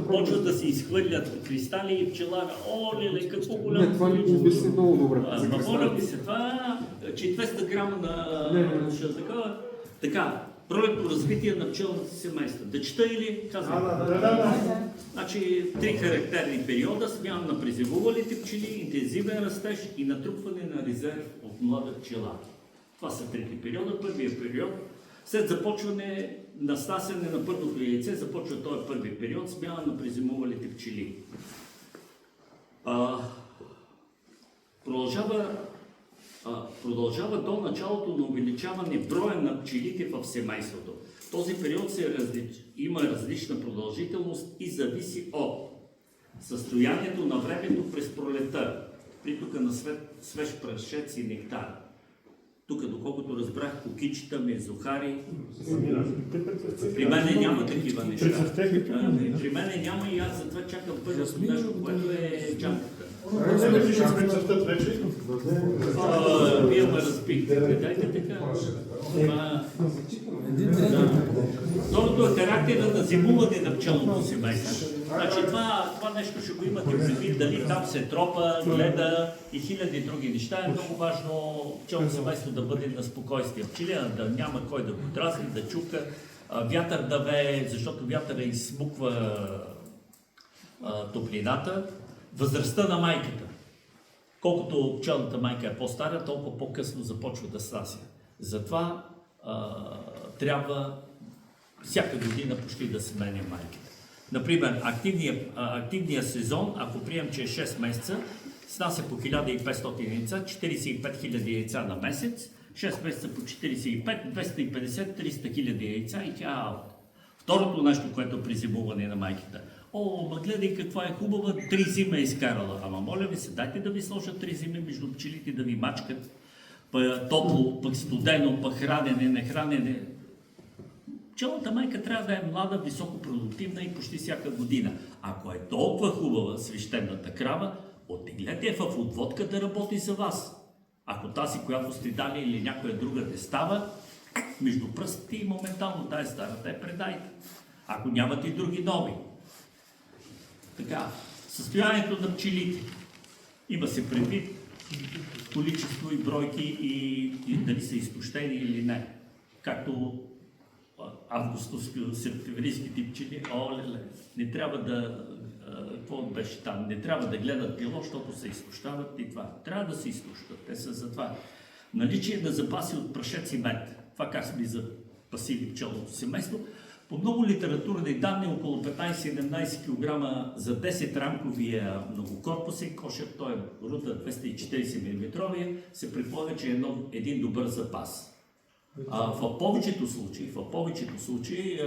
почват да се изхвърлят кристали и пчелара, леле, какво голямо. Не, това ни го обясни много добре. Моля ви се, това, че 200 грама на такова. Така, пролетно развитие на пчелните семейства. Да чета или казвам? Значи, 3 характерни периода: смяна на приземувалите пчели, интензивен растеж и натрупване на резерв от млада пчела. Това са трите периода. Първият период, след започване на снасяне на първото яйце, започва този първи период, смяна на приземувалите пчели. Продължава до началото на увеличаване броя на пчелите в семейството. Този период има различна продължителност и зависи от състоянието на времето през пролета, притока на свеж прашец и нектар. Тук, доколкото разбрах, кукичета, мезухари. При мене няма такива неща. При мене няма и аз затова чакам първото нещо, което е джанката. Вие ме разбихте. Дайте така. Второто е характера на зимуване на пчелното семейство. Значи това нещо ще го имате предвид, дали там се тропа, гледа и хиляди други неща. Е много важно пчелното семейство да бъде на спокойствие. Пчелина да няма кой да го дразни, да чука, вятър да вее, защото вятъра изсмуква топлината. Възрастта на майката. Колкото пчелната майка е по-стара, толкова по-късно започва да снася. Затова трябва всяка година почти да се сменя майките. Например, активния сезон, ако прием, че е 6 месеца, снася по 1500 яйца, 45 000 яйца на месец, 6 месеца по 45, 250, 300 000 яйца и тя е аут. Второто нещо, което е призимуване на майката. Ма гледай каква е хубава, 3 зими е изкарала. Ама моля ви се, дайте да ви сложат 3 зими между пчелите, да ви мачкат. Топло, пък студено, пък хранене, нехранене. пчелната майка трябва да е млада, високопродуктивна и почти всяка година. Ако е толкова хубава свещената крава, оттеглете я в отводка да работи за вас. Ако тази, която сте дали или някоя друга не става, между пръстите и моментално тази старата я предайте. Ако нямате и други нови. Така, състоянието на пчелите. Има се предвид количество и бройки и дали са изтощени или не. Както августо-септемврийските пчели, не трябва да, какво беше там, не трябва да гледат пило, защото се изтощават и това. Трябва да се изтощат, те са за това. Наличие на запаси от прашец и мед. Това как са ми запасили пчелното семейство. По много литературни данни, около 15-17 кг за 10 рамковия многокорпусен кошер, той е рута 240 мм, се предполага, че е един добър запас. В повечето случаи,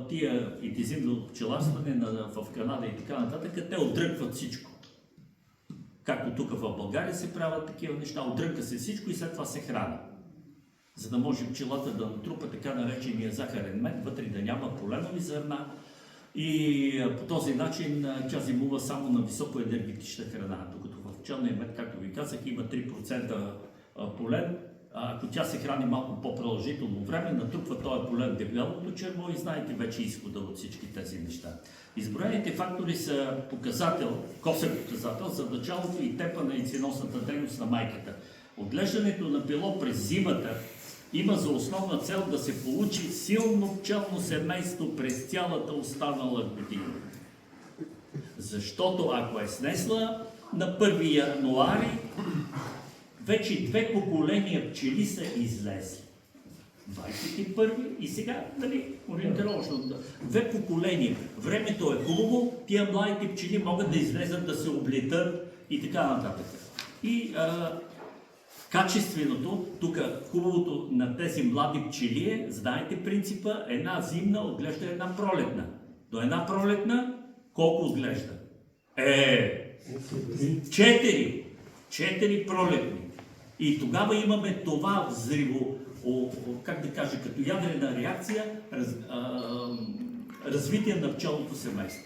тия интензивно пчеларстване в Канада и така нататък, те отдръпват всичко. Както тук в България се правят такива неща, отдрънка се всичко и след това се храни. За да може пчелата да натрупа така наречения захарен мед, вътре да няма поленови зърна и по този начин тя зимува само на високоенергетична храна. Докато в пчелния мед, както ви казах, има 3% полен. Ако тя се храни малко по-продължително време, натрупва този полен дебелото черво и знаете вече изхода от всички тези неща. Изброените фактори са косвен показател за началото и темпа на яйценосната дейност на майката. Отглеждането на пило през зимата има за основна цел да се получи силно пчелно семейство през цялата останала година. Защото ако е снесла на 1 януари, вече 2 поколения пчели са излезли. 21 и сега, ориентировъчно, 2 поколения. Времето е хубаво, тия младите пчели могат да излезат, да се облетат и така нататък. И качественото, тук хубавото на тези млади пчели е, знаете принципа, една зимна отглежда една пролетна. До една пролетна колко отглежда? 4 пролетни. И тогава имаме това взриво, как да кажа, като ядрена реакция, развитие на пчелното семейство.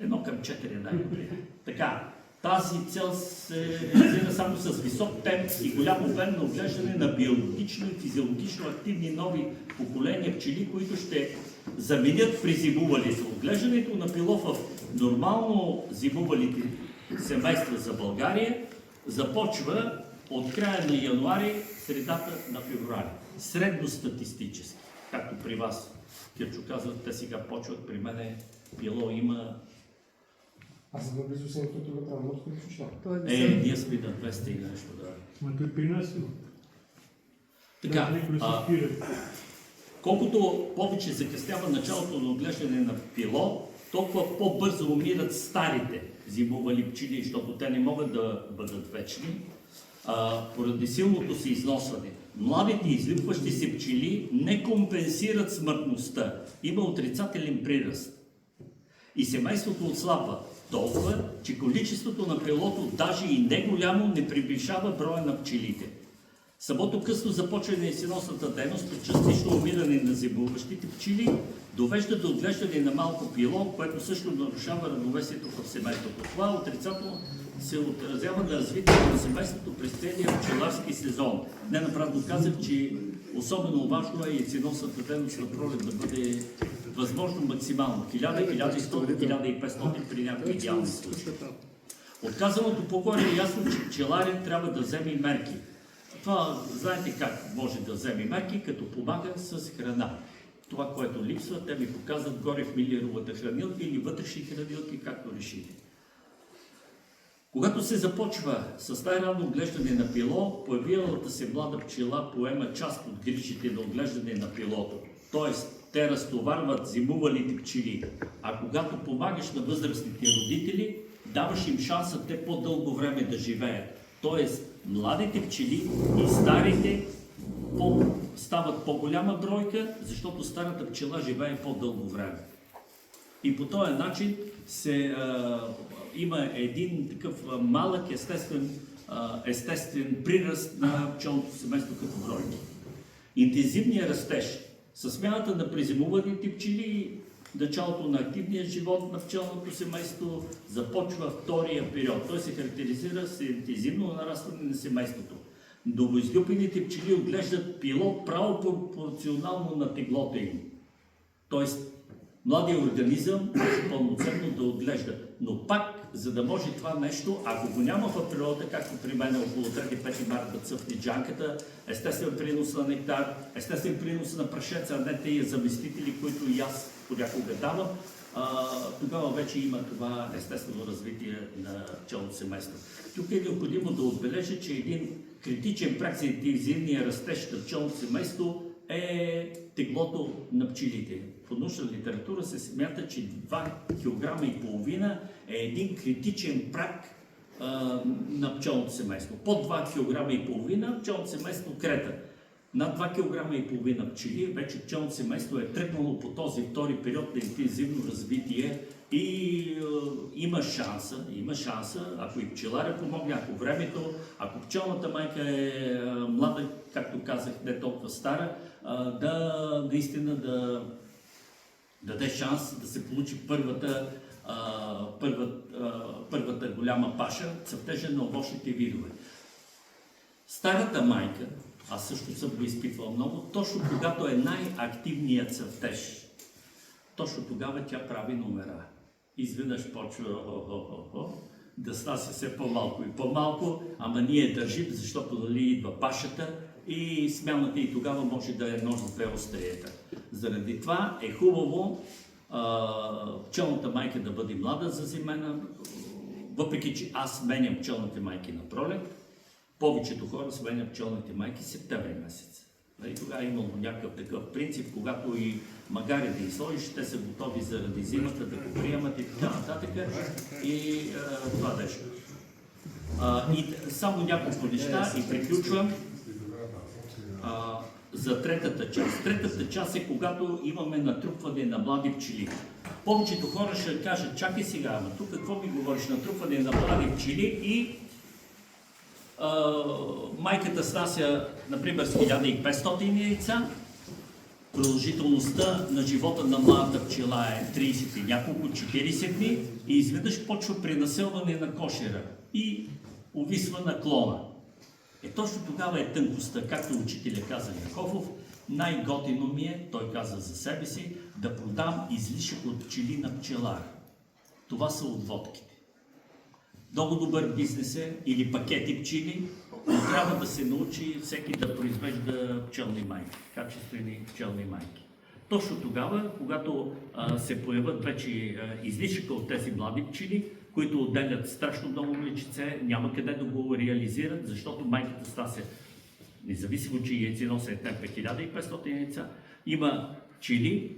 1:4 най-добре. Така, тази цел се реализира само с висок темп и голям обем на отглеждане на биологично и физиологично активни нови поколения пчели, които ще заменят призимувалите. Отглеждането на пило в нормално зимувалите семейства за България започва от края на януари, средата на февруари. Средностатистически, както при вас. Кирчо казва, те сега почват, при мене пило има... Аз съм близо 700 метра, много сме включва. Ние сме на 200 и нещо, да. Ма той при нас има. Така, колкото повече закъснява началото на отглеждане на пило, толкова по-бързо умират старите зимували пчели, защото те не могат да бъдат вечни, поради силното си износване. Младите извикващи се пчели не компенсират смъртността. Има отрицателен приръст. И семейството отслабва толкова, че количеството на пилото, даже и не голямо, не приближава броя на пчелите. Самото късно започване на яйценосната дейност при частично умиране на зимуващите пчели довежда до отглеждане на малко пило, което също нарушава равновесието в семейството. Това отрицателно се отразява на развитието на семейството през целия пчеларски сезон. Не направо казах, че особено важно е яйценосната дейност на пролет да бъде възможно максимално. 1000, 1100, 1500 при някакви идеални случаи. Отказаното по-горе е ясно, че пчеларят трябва да вземе мерки. Това знаете как може да вземе мерки, като помага с храна. Това, което липсва, те ми показват горе в милеровата хранилка или вътрешни хранилки, както решите. Когато се започва с най-ранно отглеждане на пило, появилата се млада пчела поема част от грижите на отглеждане на пилото. Тоест, те разтоварват зимувалите пчели. А когато помагаш на възрастните родители, даваш им шанса те по-дълго време да живеят. Тоест, младите пчели и старите стават по-голяма бройка, защото старата пчела живее по-дълго време. И по този начин има един такъв малък естествен приръст на пчелното семейство като бройки. Интензивният растеж със смяната на презимуваните пчели, началото на активния живот на пчелното семейство започва втория период. Той се характеризира с интензивно нарастване на семейството. Новоизлюпените пчели отглеждат пило право пропорционално на теглото им. Тоест, младият организъм може пълноценно да отглежда. Но пак, за да може това нещо, ако го няма в природа, както при мен около 3-5 марта да цъфне джанката, естествен принос на нектар, естествен принос на прашеца, а не тези заместители, които и аз понякога давам, тогава вече има това естествено развитие на пчелното семейство. Тук е необходимо да отбележа, че един критичен прак за интензивния растеж на пчелното семейство е теглото на пчелите. В научна литература се смята, че 2,5 кг е един критичен прак на пчелното семейство. Под 2,5 кг пчелното семейство крета. Над 2,5 кг пчели вече пчелното семейство е тръгнало по този втори период на интензивно развитие и има шанса, ако и пчеларя помогне, ако времето, ако пчелната майка е млада, както казах, не толкова стара, наистина да даде шанс да се получи първата голяма паша, цъфтежа на овощните видове. Старата майка, аз също съм го изпитвал много, точно когато е най-активният цъфтеж, точно тогава тя прави номера. Изведнъж почва да снася все по-малко и по-малко, ама ние държим, защото нали идва пашата и смяната и тогава може да е нож с две остриета. Заради това е хубаво пчелната майка да бъде млада зазимена, въпреки че аз сменям пчелните майки на пролет, повечето хора сменят пчелните майки септември месец. И тогава имало някакъв такъв принцип, когато и магари да изложиш, те са готови заради зимата да го приемат и така нататък. И това нещо. И само няколко неща и приключвам за третата част. Третата част е когато имаме натрупване на млади пчели. Повечето хора ще кажат, чакай сега, ама тук какво ми говориш, натрупване на млади пчели и майката снася, например, с 1500 яйца, продължителността на живота на младата пчела е 30 и няколко, 40 дни и изведнъж почва пренаселване на кошера и увисва на клона. Точно тогава е тънкостта, както учителя каза Яховов, най-готино ми е, той каза за себе си, да продам излишък от пчели на пчелар. Това са отводките. Много добър бизнес е, или пакети пчели, но трябва да се научи всеки да произвежда пчелни майки, качествени пчелни майки. Точно тогава, когато се появят вече излишъка от тези млади пчели, които отделят страшно много млечице, няма къде да го реализират, защото майката снася, независимо, че яйценоса е темпе 1500 яйца, има пчели,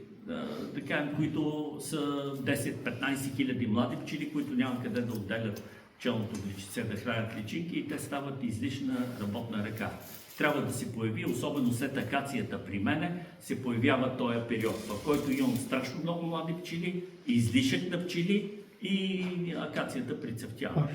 които са 10-15 хиляди млади пчели, които няма къде да отделят пчелното млечице, да хранят личинки и те стават излишна работна ръка. Трябва да се появи, особено след акацията при мене, се появява този период, в който имам страшно много млади пчели, излишък на пчели и акацията прицъфтява.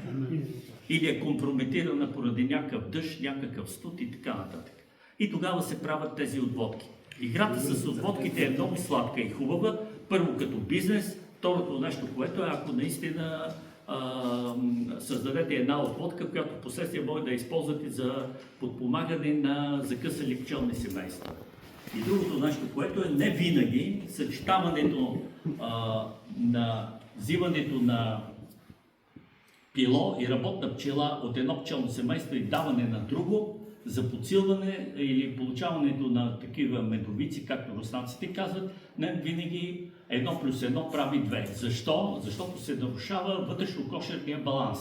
Или е компрометирана поради някакъв дъжд, някакъв студ и така нататък. И тогава се правят тези отводки. Играта с отводките е много сладка и хубава. Първо като бизнес, второто нещо, което е, ако наистина създадете една отводка, която последствие може да използвате за подпомагане на закъсали пчелни семейства. И другото нещо, което е не винаги съчетаването на взимането на пило и работна пчела от едно пчелно семейство и даване на друго за подсилване или получаването на такива медовици, както руснаците казват, не винаги 1+1 прави 2. Защо? Защото се нарушава вътрешно-кошерния баланс.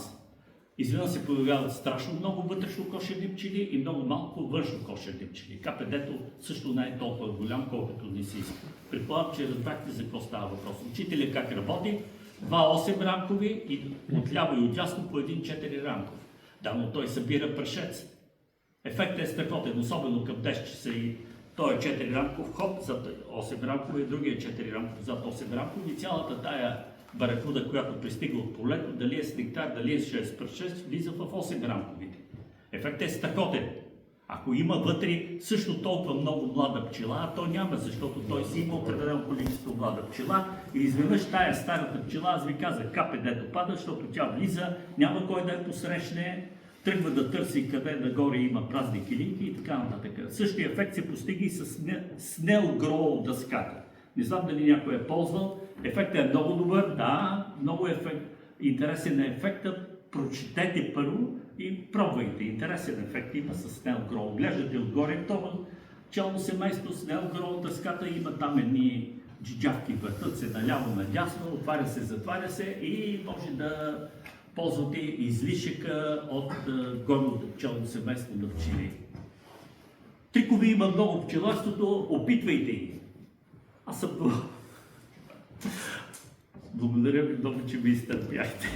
Изведнъж се появяват страшно много вътрешно-кошерни пчели и много малко външно-кошерни пчели. КПД-то също не е толкова голям, колкото не си иска. Предполагам, че разбрахте за какво става въпрос. Учителя как работи? 2 8 рамкови и отляво и отдясно по 1 4 рамков. Да, но той събира прашец. Ефектът е страхотен, особено към дъжд, че са и той е 4 рамков хоп зад 8 рамкови, другия 4 рамков зад 8 рамкови и цялата тая баракуда, която пристига от полето, дали е с нектар, дали е с прашец, влиза в 8 рамковите. Ефектът е страхотен. Ако има вътре също толкова много млада пчела, то няма, защото той си има определено количество млада пчела и изведнъж тая старата пчела, аз ви казах, капе дето пада, защото тя влиза, няма кой да я посрещне, тръгва да търси къде нагоре има празни килинки и така нататък. Същия ефект се постига и с Snell Grow дъската. Не знам дали някой е ползвал. Ефектът е много добър, да, много интересен е ефектът. Прочетете първо и пробвайте. Интересен ефект има с Snell Grow. Глеждате отгоре, това челно семейство Snell Grow дъската има там едни джиджавки, въртат се наляво надясно, отваря се, затваря се и може да ползвате излишъка от горното пчелно семейство на пчели. Трикове има много в пчеларството, опитвайте ги. Аз съм това. Благодаря ви много, че ми изтърпяхте.